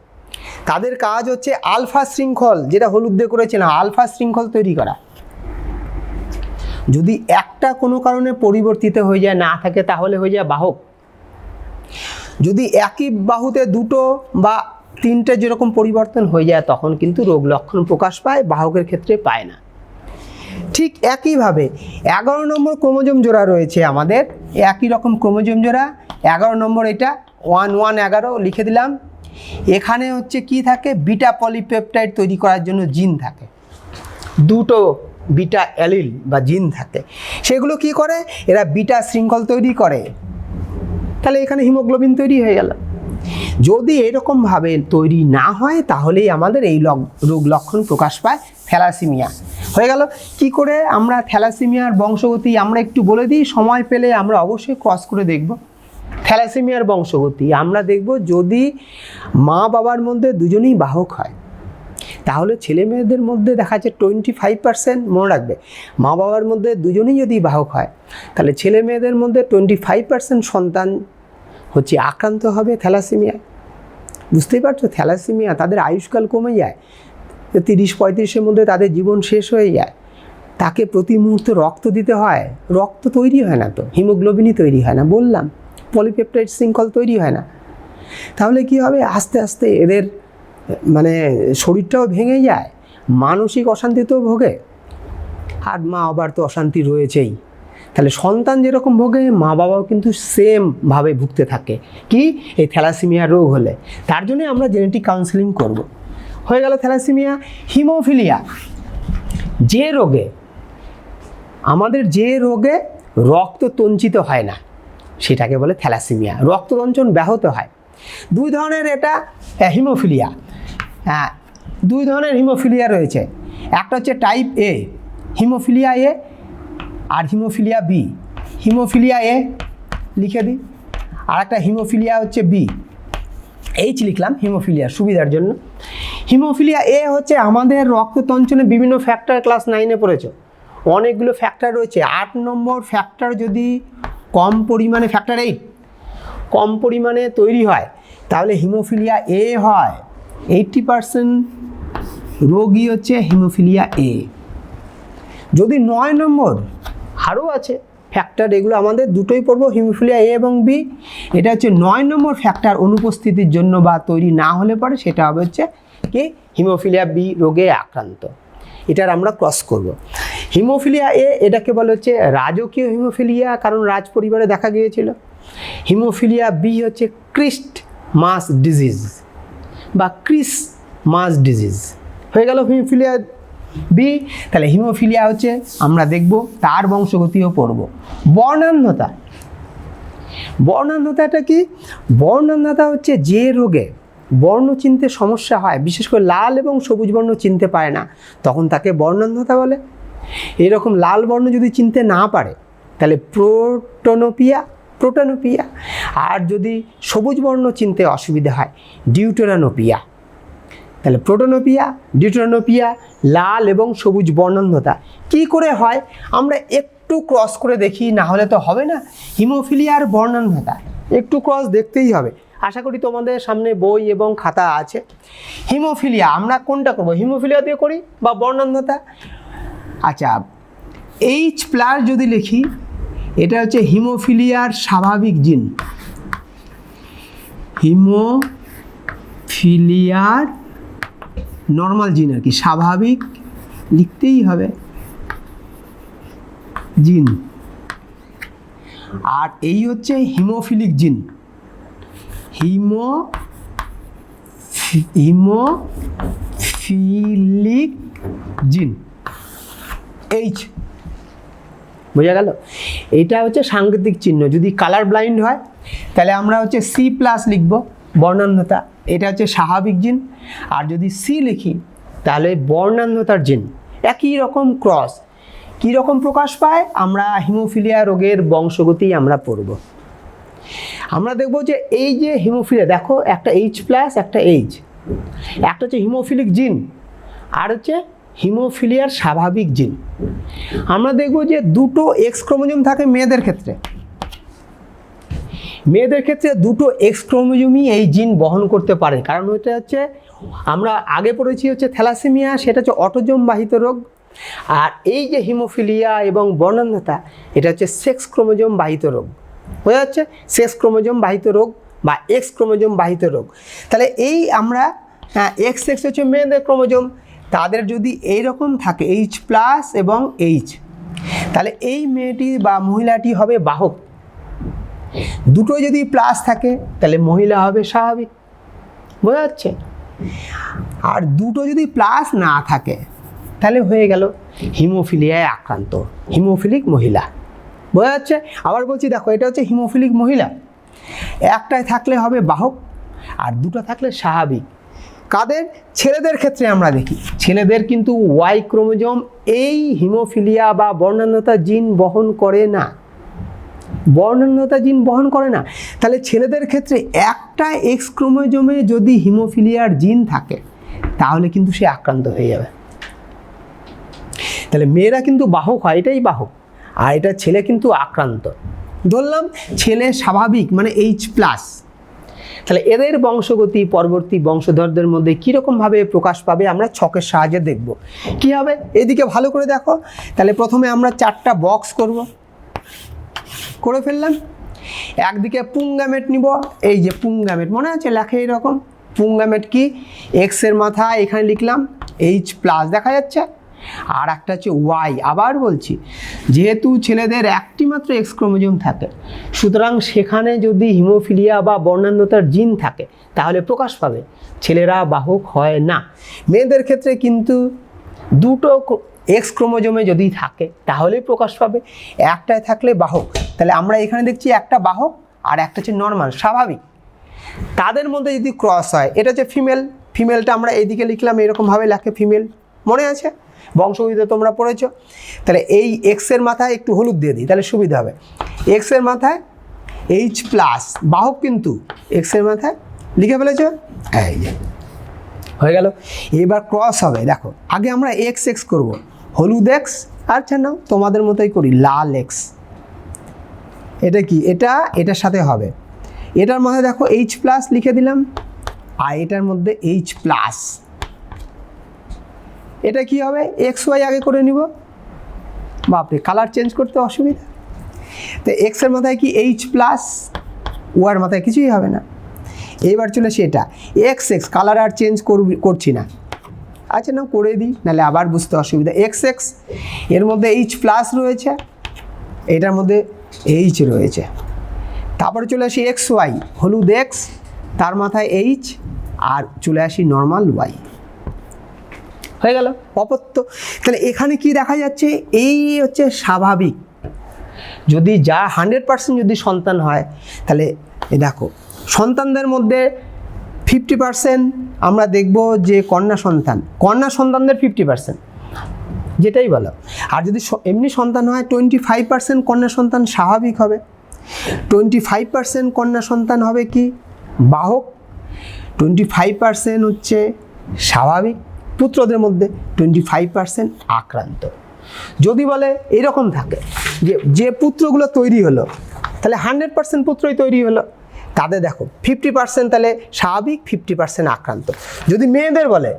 তাদের কাজ হচ্ছে আলফা শৃঙ্খল, যেটা হলুদ দিয়ে করেছিলাম, আলফা শৃঙ্খল তৈরি করা। যদি একটা কোনো কারণে পরিবর্তিত হয়ে যায়, না থাকে, তাহলে হয়ে যায় বাহক। যদি একই বাহুতে 2টো বা 3টে যেরকম পরিবর্তন হয়ে যায়, তখন কিন্তু রোগ লক্ষণ প্রকাশ পায়, বাহকের ক্ষেত্রে পায় না। ঠিক একইভাবে 11 নম্বর ক্রোমোজোম জোড়া রয়েছে আমাদের, একই রকম ক্রোমোজোম জোড়া, 11 নম্বর, এটা 1111 লিখে দিলাম। এখানে হচ্ছে কি থাকে, বিটা পলিপেপটাইড তৈরি করার জন্য জিন থাকে, 2টো বিটা অ্যালিল বা জিন থাকে। সেগুলো কি করে, এরা বিটা শৃঙ্খল তৈরি করে, তাহলে এখানে হিমোগ্লোবিন তৈরি হয়ে গেল। যদি এরকমভাবে তৈরি না হয়, তাহলেই আমাদের এই রোগ লক্ষণ প্রকাশ পায়, থ্যালাসেমিয়া হয়ে গেল। কি করে আমরা থ্যালাসেমিয়ার বংশগতি আমরা একটু বলে দিই, সময় পেলে আমরা অবশ্যই ক্রস করে দেখব। থ্যালাসেমিয়ার বংশগতি আমরা দেখব, যদি মা বাবার মধ্যে দুজনেই বাহক হয়, তাহলে ছেলে মেয়েদের মধ্যে দেখা যাচ্ছে 25%, মনে রাখবে, মা বাবার মধ্যে দুজনেই যদি বাহক হয়, তাহলে ছেলে মেয়েদের মধ্যে 25% সন্তান হচ্ছে আক্রান্ত হবে থ্যালাসেমিয়া। বুঝতেই পারছো, থ্যালাসেমিয়া তাদের আয়ুষ্কাল কমে যায়, 30-35-এর মধ্যে তাদের জীবন শেষ হয়ে যায়। তাকে প্রতি মুহূর্তে রক্ত দিতে হয়, রক্ত তৈরি হয় না, তো হিমোগ্লোবিনই তৈরি হয় না, বললাম পলিপেপটাইড শৃঙ্খল তৈরি হয় না। তাহলে কি হবে, আস্তে আস্তে এদের মানে শরীরটাও ভেঙে যায়, মানসিক অশান্তিতেও ভোগে, আর মা বাবার তো অশান্তি রয়েছেই। তাহলে সন্তান যেরকম ভোগে, মা বাবাও কিন্তু সেমভাবে ভুগতে থাকে, কি এই থ্যালাসেমিয়া রোগ হলে। তার জন্য আমরা জেনেটিক কাউন্সেলিং করব। হয়ে গেল থ্যালাসেমিয়া। হিমোফিলিয়া, যে রোগে রক্ত তঞ্চিত হয় না, সেটাকে বলে থ্যালাসেমিয়া, রক্ততঞ্চন ব্যাহত হয়। 2 ধরনের এটা হিমোফিলিয়া, 2 ধরনের হিমোফিলিয়া রয়েছে। একটা হচ্ছে টাইপ এ হিমোফিলিয়া এ, আর হিমোফিলিয়া বি। হিমোফিলিয়া এ লিখে দিই, আর একটা হিমোফিলিয়া হচ্ছে বি, এইচ লিখলাম হিমোফিলিয়ার সুবিধার জন্য। হিমোফিলিয়া এ হচ্ছে আমাদের রক্ততঞ্চনে বিভিন্ন ফ্যাক্টর, ক্লাস 9-এ পড়েছো, অনেকগুলো ফ্যাক্টর রয়েছে। 8 নম্বর ফ্যাক্টর যদি কম পরিমাণে, ফ্যাক্টর 8 কম পরিমাণে তৈরি হয়, তাহলে হিমোফিলিয়া এ হয়। 80% রোগী হচ্ছে হিমোফিলিয়া এ। যদি 9 নম্বর, আরও আছে ফ্যাক্টর, এগুলো আমাদের দুটোই পড়বো, হিমোফিলিয়া এ এবং বি। এটা হচ্ছে 9 নম্বর ফ্যাক্টর অনুপস্থিতির জন্য বা তৈরি না হলে পরে সেটা হবে হচ্ছে কি হিমোফিলিয়া বি রোগে আক্রান্ত। এটার আমরা ক্রস করব। হিমোফিলিয়া এ, এটাকে বলে হচ্ছে রাজকীয় হিমোফিলিয়া, কারণ রাজ পরিবারে দেখা গিয়েছিল। হিমোফিলিয়া বি হচ্ছে ক্রিস্ট মাস ডিজিজ বা ক্রিস মাস ডিজিজ, হয়ে গেল হিমোফিলিয়া বি। তাহলে হিমোফিলিয়া হচ্ছে আমরা দেখব তার বংশগতিও পড়ব। বর্ণান্ধতা, বর্ণান্ধতাটা কি? বর্ণান্ধতা হচ্ছে যে রোগে বর্ণ চিনতে সমস্যা হয়, বিশেষ করে লাল এবং সবুজ বর্ণ চিনতে পারে না, তখন তাকে বর্ণান্ধতা বলে। এরকম লাল বর্ণ যদি চিনতে না পারে তাহলে প্রোটোনোপিয়া, প্রোটোনোপিয়া। আর যদি সবুজ বর্ণ চিনতে অসুবিধা হয় ডিউটেরানোপিয়া। তাহলে প্রোটোনোপিয়া, ডিউটেরানোপিয়া, লাল এবং সবুজ বর্ণান্ধতা কি করে হয় আমরা একটু ক্রস করে দেখি, না হলে তো হবে না। হিমোফিলিয়া আর বর্ণান্ধতা একটু ক্রস দেখতেই হবে। আশা করি তোমাদের সামনে বই এবং খাতা আছে। হিমোফিলিয়া আমরা কোনটা করব, হিমোফিলিয়া দিয়ে করি বা বর্ণান্ধতা? আচ্ছা, H+ যদি লিখি, এটা হচ্ছে হিমোফিলিয়ার স্বাভাবিক জিন। হিমোফিলিয়ার নর্মাল জিন আর কি, স্বাভাবিক লিখতেই হবে জিন। আর এই হচ্ছে হিমোফিলিক জিন, হিমোফিলিক জিন H। বোঝা গেল? এটা হচ্ছে সাংকেতিক চিহ্ন। যদি কালার ব্লাইন্ড হয় তাহলে আমরা হচ্ছে C+ লিখব, বর্ণান্ধতা। এটা হচ্ছে স্বাভাবিক জিন। আর যদি সি লিখি তাহলে বর্ণান্ধতার জিন। একই রকম ক্রস কী রকম প্রকাশ পায় আমরা হিমোফিলিয়া রোগের বংশগতি আমরা পড়ব। আমরা দেখব যে এই যে হিমোফিলিয়া, দেখো একটা H+, একটা H, একটা হচ্ছে হিমোফিলিক জিন আর হচ্ছে হিমোফিলিয়ার স্বাভাবিক জিন। আমরা দেখব যে দুটো X ক্রোমোজোম থাকে মেয়েদের ক্ষেত্রে। মেয়েদের ক্ষেত্রে দুটো X ক্রোমোজোমই এই জিন বহন করতে পারে, কারণ এটা হচ্ছে আমরা আগে পড়েছি হচ্ছে থ্যালাসেমিয়া, সেটা হচ্ছে অটোজোম বাহিত রোগ। আর এই যে হিমোফিলিয়া এবং বর্ণান্ধতা, এটা হচ্ছে সেক্স ক্রোমোজোম বাহিত রোগ। বোঝা যাচ্ছে? সেক্স ক্রোমোজোম বাহিত রোগ বা X ক্রোমোজোম বাহিত রোগ। তাহলে এই আমরা XX হচ্ছে মেয়েদের ক্রোমোজোম, তাদের যদি এইরকম থাকে H+ এবং H, তাহলে এই মেয়েটি বা মহিলাটি হবে বাহক। দুটো যদি প্লাস থাকে তাহলে মহিলা হবে স্বাভাবিক। বোঝা যাচ্ছে? আর দুটো যদি প্লাস না থাকে তাহলে হয়ে গেল হিমোফিলিয়ায় আক্রান্ত, হিমোফিলিক মহিলা। বোঝা যাচ্ছে? আবার বলছি, দেখো এটা হচ্ছে হিমোফিলিক মহিলা, একটায় থাকলে হবে বাহক আর দুটো থাকলে স্বাভাবিক। কাদের? ছেলেদের ক্ষেত্রে আমরা দেখি, ছেলেদের কিন্তু Y ক্রোমোজোম এই হিমোফিলিয়া বা বর্ণান্ধতা জিন বহন করে না, বর্ণান্ধতা জিন বহন করে না। তাহলে ছেলেদের ক্ষেত্রে একটা X ক্রোমোজোমে যদি হিমোফিলিয়ার জিন থাকে তাহলে কিন্তু সে আক্রান্ত হয়ে যাবে। তাহলে মেয়েরা কিন্তু বাহক হয়, এটাই বাহক, আর এটা ছেলে কিন্তু আক্রান্ত। ধরলাম ছেলে স্বাভাবিক মানে H+। তাহলে এদের বংশগতি পরবর্তী বংশধরদের মধ্যে কীরকমভাবে প্রকাশ পাবে আমরা ছকের সাহায্যে দেখব। কী হবে এদিকে ভালো করে দেখো। তাহলে প্রথমে আমরা 4টা বক্স করে ফেললাম। একদিকে পুংগ্যামেট নিব, এই যে পুংগ্যামেট মনে আছে লেখে এরকম। পুংগ্যামেট কি? X-এর মাথায় এখানে লিখলাম H+ দেখা যাচ্ছে, আর একটা হচ্ছে Y। আবার বলছি, যেহেতু ছেলেদের একটি মাত্র X ক্রোমোজোম থাকে, সুতরাং সেখানে যদি হিমোফিলিয়া বা বর্ণান্ধতার জিন থাকে তাহলে প্রকাশ পাবে, ছেলেরা বাহক হয় না। মেয়েদের ক্ষেত্রে কিন্তু দুটো X ক্রোমোজোমে যদি থাকে তাহলেই প্রকাশ পাবে, একটায় থাকলে বাহক। তাহলে আমরা এখানে দেখছি একটা বাহক আর একটা হচ্ছে নর্মাল স্বাভাবিক। তাদের মধ্যে যদি ক্রস হয়, এটা হচ্ছে ফিমেল, ফিমেলটা আমরা এইদিকে লিখলাম এরকমভাবে লেখে ফিমেল, মনে আছে? বংশগতিতে তোমরা পড়েছো। তাহলে এই X-এর মাথায় একটু হলুদ দিয়ে দিই তাহলে সুবিধা হবে। X-এর মাথায় H+, বাহক কিন্তু X-এর মাথায় লিখে ফেলেছো, এই যে হয়ে গেল। এবার ক্রস হবে, দেখো আগে আমরা XX করব, হলুদ X, আচ্ছা নাও তোমাদের মতোই করি লাল X। এটা কি? এটার সাথে হবে, এটার মাথায় দেখো H+ লিখে দিলাম, আর এটার মধ্যে H+। এটা কি হবে? XY আগে করে নিব, বাপরে কালার চেঞ্জ করতে অসুবিধা। তো X-এর মাথায় কি H+, ওয়ার মাথায় কিছুই হবে না। এবার চলে সেটা XX, কালার আর চেঞ্জ করছি না, আচ্ছা না করে দিই নাহলে আবার বুঝতে অসুবিধা। XX এর মধ্যে H+ রয়েছে, এটার মধ্যে H রয়েছে। তারপরে চলে আসি XY, হলুদ X, তার মাথায় H, আর চলে আসি নর্মাল Y। হয়ে গেল অপত্য। তাহলে এখানে কি দেখা যাচ্ছে, এই হচ্ছে স্বাভাবিক। যদি যা 100% যদি সন্তান হয়, তাহলে এই দেখো সন্তানদের মধ্যে 50% আমরা দেখব যে কন্যা সন্তান, কন্যা সন্তানদের 50%, যেটাই বলো। আর যদি এমনি সন্তান হয় 25% কন্যা সন্তান স্বাভাবিক হবে, 25% কন্যা সন্তান হবে কি বাহক, 25% হচ্ছে স্বাভাবিক পুত্রদের মধ্যে, 25% আক্রান্ত। যদি বলে এরকম থাকে যে পুত্রগুলো তৈরি হলো, তাহলে 100% পুত্রই তৈরি হলো, তাদের দেখো 50% তাহলে স্বাভাবিক, 50% আক্রান্ত। যদি মেয়েদের বলে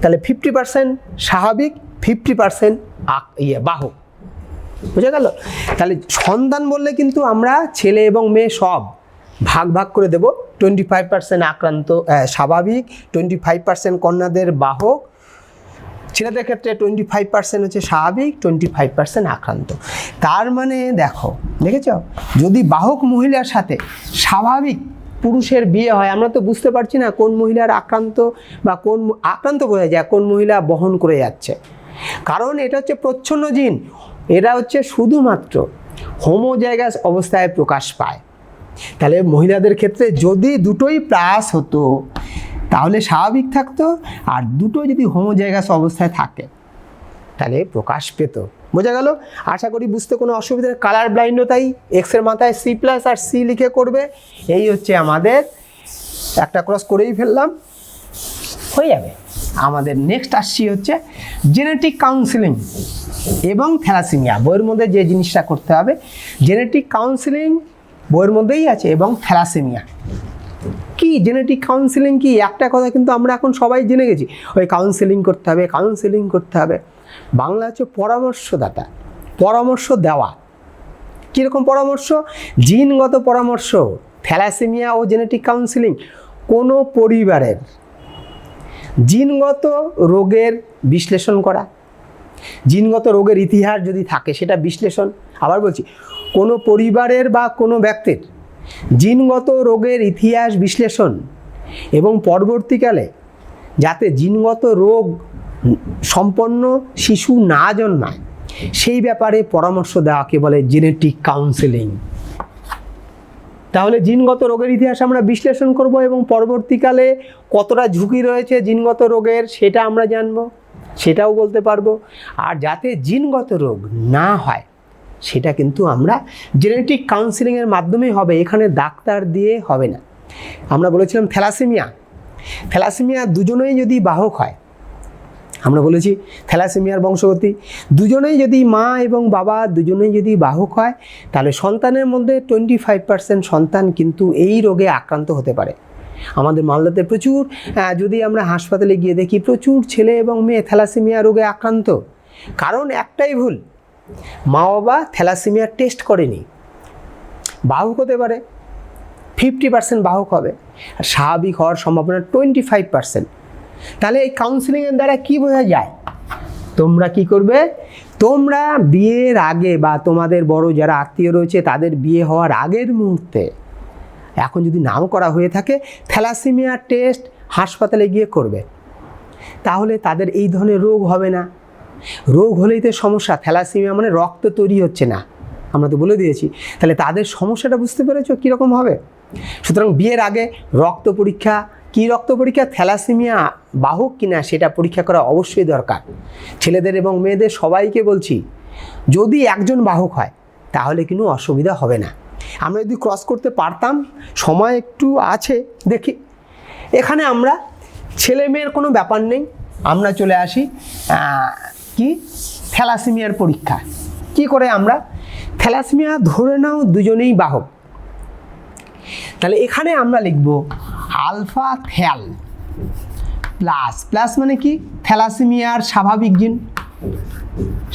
তাহলে 50% স্বাভাবিক, 50% বাহক। বুঝা গেল? তাহলে সন্তান বললে কিন্তু আমরা ছেলে এবং মেয়ে সব ভাগ ভাগ করে দেব। 25% আক্রান্ত স্বাভাবিক, 25% কন্যাদের বাহক, ছেলেদের ক্ষেত্রে 25% হচ্ছে স্বাভাবিক, 25% আক্রান্ত। তার মানে দেখেছ, যদি বাহক মহিলার সাথে স্বাভাবিক পুরুষের বিয়ে হয়, আমরা তো বুঝতে পারছি না কোন মহিলার আক্রান্ত, বা কোন আক্রান্ত বোঝা যায় কোন মহিলা বহন করে যাচ্ছে, কারণ এটা হচ্ছে প্রচ্ছন্ন জিন। এরা হচ্ছে শুধুমাত্র হোমোজাইগাস অবস্থায় প্রকাশ পায়। তাহলে মহিলাদের ক্ষেত্রে যদি দুটোই প্লাস হতো তাহলে স্বাভাবিক থাকতো, আর দুটো যদি হোমোজাইগাস অবস্থায় থাকে তাহলে প্রকাশ পেত। বোঝা গেল? আশা করি বুঝতে কোনো অসুবিধা। কালার ব্লাইন্ডতাই এক্সের মাথায় C+ আর C লিখে করবে। এই হচ্ছে আমাদের একটা ক্রস করেই ফেললাম, হয়ে যাবে। আমাদের নেক্সট আসছি হচ্ছে জেনেটিক কাউন্সিলিং এবং থ্যালাসেমিয়া। বইয়ের মধ্যে যে জিনিসটা করতে হবে, জেনেটিক কাউন্সিলিং বইয়ের মধ্যেই আছে, এবং থ্যালাসেমিয়া কি, জেনেটিক কাউন্সিলিং কি, একটা কথা কিন্তু আমরা এখন সবাই জেনে গেছি, ওই কাউন্সিলিং করতে হবে, কাউন্সিলিং করতে হবে। বাংলা হচ্ছে পরামর্শদাতা, পরামর্শ দেওয়া। কীরকম পরামর্শ? জিনগত পরামর্শ। থ্যালাসেমিয়া ও জেনেটিক কাউন্সিলিং কোনো পরিবারের জিনগত রোগের বিশ্লেষণ করা, জিনগত রোগের ইতিহাস যদি থাকে সেটা বিশ্লেষণ। আবার বলছি, কোনো পরিবারের বা কোনো ব্যক্তির জিনগত রোগের ইতিহাস বিশ্লেষণ, এবং পরবর্তীকালে যাতে জিনগত রোগ সম্পন্ন শিশু না জন্মায় সেই ব্যাপারে পরামর্শ দেওয়াকে বলে জেনেটিক কাউন্সেলিং। তাহলে জিনগত রোগের ইতিহাস আমরা বিশ্লেষণ করব, এবং পরবর্তীকালে কতটা ঝুঁকি রয়েছে জিনগত রোগের সেটা আমরা জানব, সেটাও বলতে পারবো। আর যাতে জিনগত রোগ না হয় সেটা কিন্তু আমরা জেনেটিক কাউন্সিলিংয়ের মাধ্যমেই হবে, এখানে ডাক্তার দিয়ে হবে না। আমরা বলেছিলাম থ্যালাসেমিয়া, থ্যালাসেমিয়া দুজনেই যদি বাহক হয়, আমরা বলেছি থ্যালাসেমিয়ার বংশগতি, দুজনেই যদি মা এবং বাবা দুজনেই যদি বাহক হয়, তাহলে সন্তানের মধ্যে 25% সন্তান কিন্তু এই রোগে আক্রান্ত হতে পারে। আমাদের মালদাতে প্রচুর, যদি আমরা হাসপাতালে গিয়ে দেখি প্রচুর ছেলে এবং মেয়ে থ্যালাসেমিয়া রোগে আক্রান্ত। কারণ একটাই ভুল, মা বাবা থ্যালাসেমিয়ার টেস্ট করেনি। বাহক হতে পারে, 50% বাহক হবে, আর স্বাভাবিক হওয়ার সম্ভাবনা 25%। তাহলে এই কাউন্সিলিংয়ের দ্বারা কি বোঝা যায়? তোমরা কি করবে, তোমরা বিয়ের আগে বা তোমাদের বড় যারা আত্মীয় রয়েছে তাদের বিয়ে হওয়ার আগের মুহূর্তে, এখন যদি নাম করা হয়ে থাকে, থ্যালাসেমিয়া টেস্ট হাসপাতালে গিয়ে করবে। তাহলে তাদের এই ধরনের রোগ হবে না। রোগ হলেই তো সমস্যা। থ্যালাসেমিয়া মানে রক্ত তৈরি হচ্ছে না, আমরা তো বলে দিয়েছি। তাহলে তাদের সমস্যাটা বুঝতে পেরেছো কীরকম হবে? সুতরাং বিয়ের আগে রক্ত পরীক্ষা, কী রক্ত পরীক্ষা, থ্যালাসেমিয়া বাহক কিনা সেটা পরীক্ষা করা অবশ্যই দরকার। ছেলেদের এবং মেয়েদের সবাইকে বলছি, যদি একজন বাহক হয় তাহলে কিন্তু অসুবিধা হবে না। আমরা যদি ক্রস করতে পারতাম, সময় একটু আছে, দেখি। এখানে আমরা ছেলে মেয়ের কোনো ব্যাপার নেই, আমরা চলে আসি কি থ্যালাসেমিয়ার পরীক্ষা। কি করে আমরা থ্যালাসেমিয়া ধরে নাও দুজনেই বাহক, তাহলে এখানে আমরা লিখব আলফা থ্যাল প্লাস, প্লাস মানে কি, থ্যালাসেমিয়ার স্বাভাবিক জিন,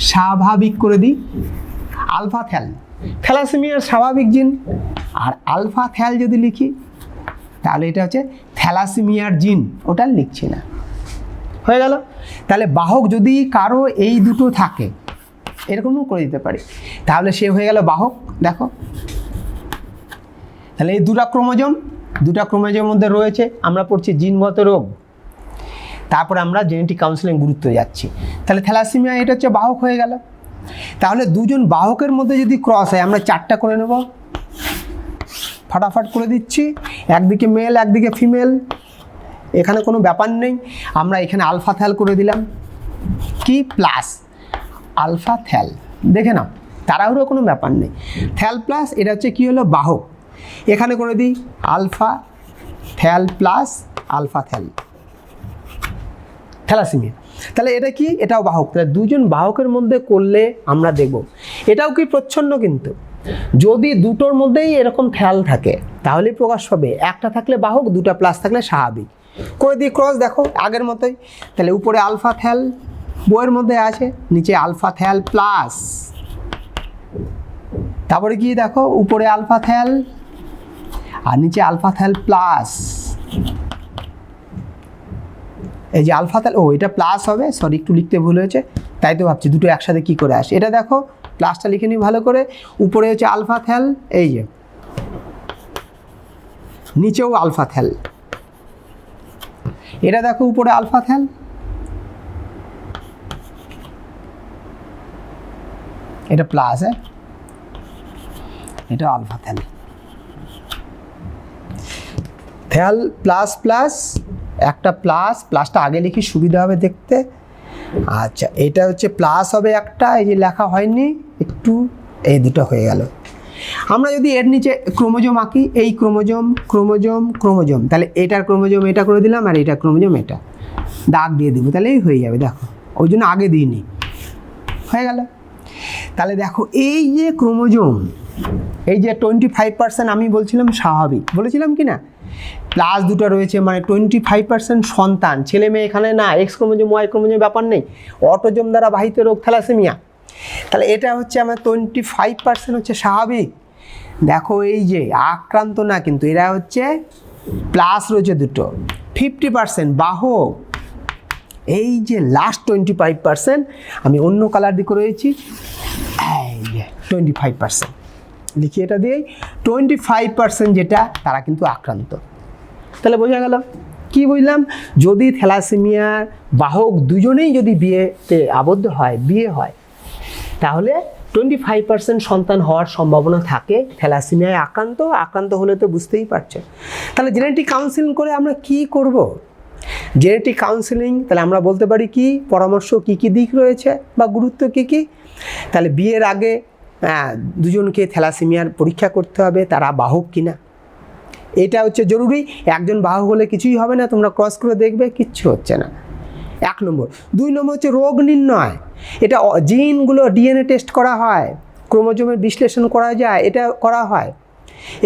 স্বাভাবিক করে দিই আলফা থ্যাল, থ্যালাসেমিয়ার স্বাভাবিক জিন। আর আলফা থ্যাল যদি লিখি তাহলে এটা হচ্ছে থ্যালাসেমিয়ার জিন, ওটা লিখছি না, হয়ে গেল। তাহলে বাহক যদি কারো এই দুটো থাকে, এরকমও করে দিতে পারি, তাহলে সে হয়ে গেল বাহক। দেখো, তাহলে এই দুটা ক্রোমোজোমের মধ্যে রয়েছে, আমরা পড়ছি জিনগত রোগ, তারপরে আমরা জেনেটিক কাউন্সিলিং গুরুত্ব যাচ্ছি। তাহলে থ্যালাসেমিয়া এটা হচ্ছে বাহক হয়ে গেল। তাহলে দুজন বাহকের মধ্যে যদি ক্রস হয়, আমরা 4টা করে নেব, ফটাফট করে দিচ্ছি। একদিকে মেল একদিকে ফিমেল, এখানে কোনো ব্যাপার নেই। আমরা এখানে আলফা থ্যাল করে দিলাম, কি প্লাস আলফা থ্যাল, দেখে নাও তাড়াহুড়ো কোনো ব্যাপার নেই। থ্যাল প্লাস এটা হচ্ছে কি হলো বাহক, এখানে করে দিই alpha thal plus alpha thal, thalassaemia. তাহলে এটা কি, এটাও বাহক। তাহলে দুজন বাহকের মধ্যে করলে আমরা দেখব এটাও কি প্রচ্ছন্ন, কিন্তু যদি দুটোর মধ্যেই এরকম থ্যাল থাকে তাহলেই প্রকাশ পাবে। একটা থাকলে বাহক, দুটা প্লাস থাকলে স্বাভাবিক। করে দিই ক্রস, দেখো আগের মতোই। তাহলে উপরে আলফা থ্যাল বইয়ের মধ্যে আছে, নিচে আলফা থ্যাল প্লাস, তারপরে কি দেখো উপরে আলফা থ্যাল আর নিচে আলফা থ্যাল প্লাস। এই যে আলফা থ্যাল, ও এটা প্লাস হবে, সরি একটু লিখতে ভুল হয়েছে, তাই তো ভাবছি দুটো একসাথে কি করে আসে। এটা দেখো প্লাসটা লিখে নিই ভালো করে, উপরে হচ্ছে আলফা থ্যাল, এই যে নিচেও আলফা থ্যাল। এটা দেখো উপরে আলফা থ্যাল, এটা প্লাস, এটা alpha thal. Thal plus plus, একটা প্লাস, প্লাসটা আগে লিখি সুবিধা হবে দেখতে। আচ্ছা এটা হচ্ছে প্লাস হবে একটা, এই যে লেখা হয়নি একটু, এই দুটো হয়ে গেল। আমরা যদি এর নিচে ক্রোমোজোম আঁকি, এই ক্রোমোজোম ক্রোমোজোম ক্রোমোজোম, তাহলে এটার ক্রোমোজোম এটা করে দিলাম, আর এটা ক্রোমোজোম এটা দাগ দিয়ে দিব, তাহলেই হয়ে যাবে। দেখো ওই জন্য আগে দিইনি, হয়ে গেল। তাহলে দেখো এই যে ক্রোমোজোম, এই যে 25% আমি বলছিলাম স্বাভাবিক, বলেছিলাম কি না, প্লাস দুটো রয়েছে মানে 25% সন্তান, ছেলে মেয়ে এখানে না, এক্স ক্রোমোজোম ওয়াই ক্রোমোজোম ব্যাপার নেই, অটোজোম দ্বারা বাহিত রোগ থ্যালাসেমিয়া। তাহলে এটা হচ্ছে আমার 25% হচ্ছে স্বাভাবিক। দেখো এই যে আক্রান্ত না, কিন্তু এরা হচ্ছে প্লাস রয়েছে দুটো, 50% বাহক। এই যে লাস্ট 25% আমি অন্য কালার দিয়ে রয়েছি, এই যে 25% লিখি, এটা দিয়েই 25% যেটা তারা কিন্তু আক্রান্ত। তাহলে বোঝা গেল কি বুঝলাম, যদি থ্যালাসেমিয়ার বাহক দুজনেই যদি বিয়েতে আবদ্ধ হয়, বিয়ে হয়, তাহলে 25% সন্তান হওয়ার সম্ভাবনা থাকে থ্যালাসেমিয়ায় আক্রান্ত হলে তো বুঝতেই পারছে। তাহলে জেনেটিক কাউন্সিলিং করে আমরা কি করব? জেনেটিক কাউন্সিলিং তাহলে আমরা বলতে পারি কি পরামর্শ, কি কি দিক রয়েছে বা গুরুত্ব কি কি। তাহলে বিয়ের আগে দুজনকে থ্যালাসেমিয়ার পরীক্ষা করতে হবে, তারা বাহক কিনা, এটা হচ্ছে জরুরি। একজন বাহক হলে কিছুই হবে না, তোমরা ক্রস করে দেখবে কিচ্ছু হচ্ছে না, 1 নম্বর। 2 নম্বর হচ্ছে রোগ নির্ণয়, এটা জিনগুলো ডিএনএ টেস্ট করা হয়, ক্রোমোজোমের বিশ্লেষণ করা যায়, এটা করা হয়।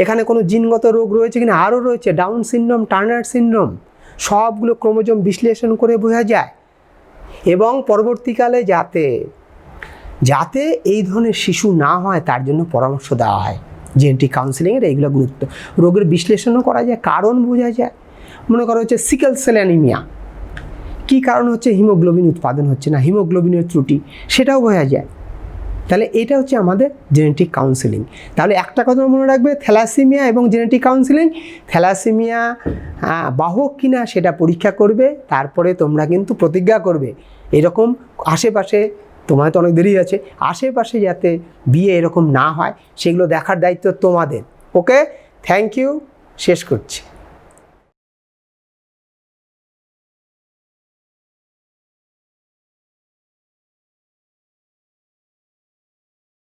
এখানে কোনো জিনগত রোগ রয়েছে কিনা, আরও রয়েছে ডাউন সিনড্রোম, টার্নার সিনড্রোম, সবগুলো ক্রোমোজোম বিশ্লেষণ করে বোঝা যায়। এবং পরবর্তীকালে যাতে এই ধরনের শিশু না হয় তার জন্য পরামর্শ দেওয়া হয়। জেনেটিক কাউন্সিলিংয়ের এইগুলো গুরুত্ব, রোগের বিশ্লেষণও করা যায়, কারণ বোঝা যায়। মনে করা হচ্ছে সিকেল সেল অ্যানিমিয়া, কী কারণ হচ্ছে, হিমোগ্লোবিন উৎপাদন হচ্ছে না, হিমোগ্লোবিনের ত্রুটি, সেটাও বোঝা যায়। তাহলে এটা হচ্ছে আমাদের জেনেটিক কাউন্সিলিং। তাহলে একটা কথা মনে রাখবে, থ্যালাসেমিয়া এবং জেনেটিক কাউন্সিলিং, থ্যালাসেমিয়া বাহক কিনা সেটা পরীক্ষা করবে, তারপরে তোমরা কিন্তু প্রতিজ্ঞা করবে এরকম আশেপাশে, তোমার তো অনেক দেরি আছে, আশেপাশে যাতে বিয়ে এরকম না হয় সেগুলো দেখার দায়িত্ব তোমাদের। ওকে, থ্যাংক ইউ, শেষ করছি।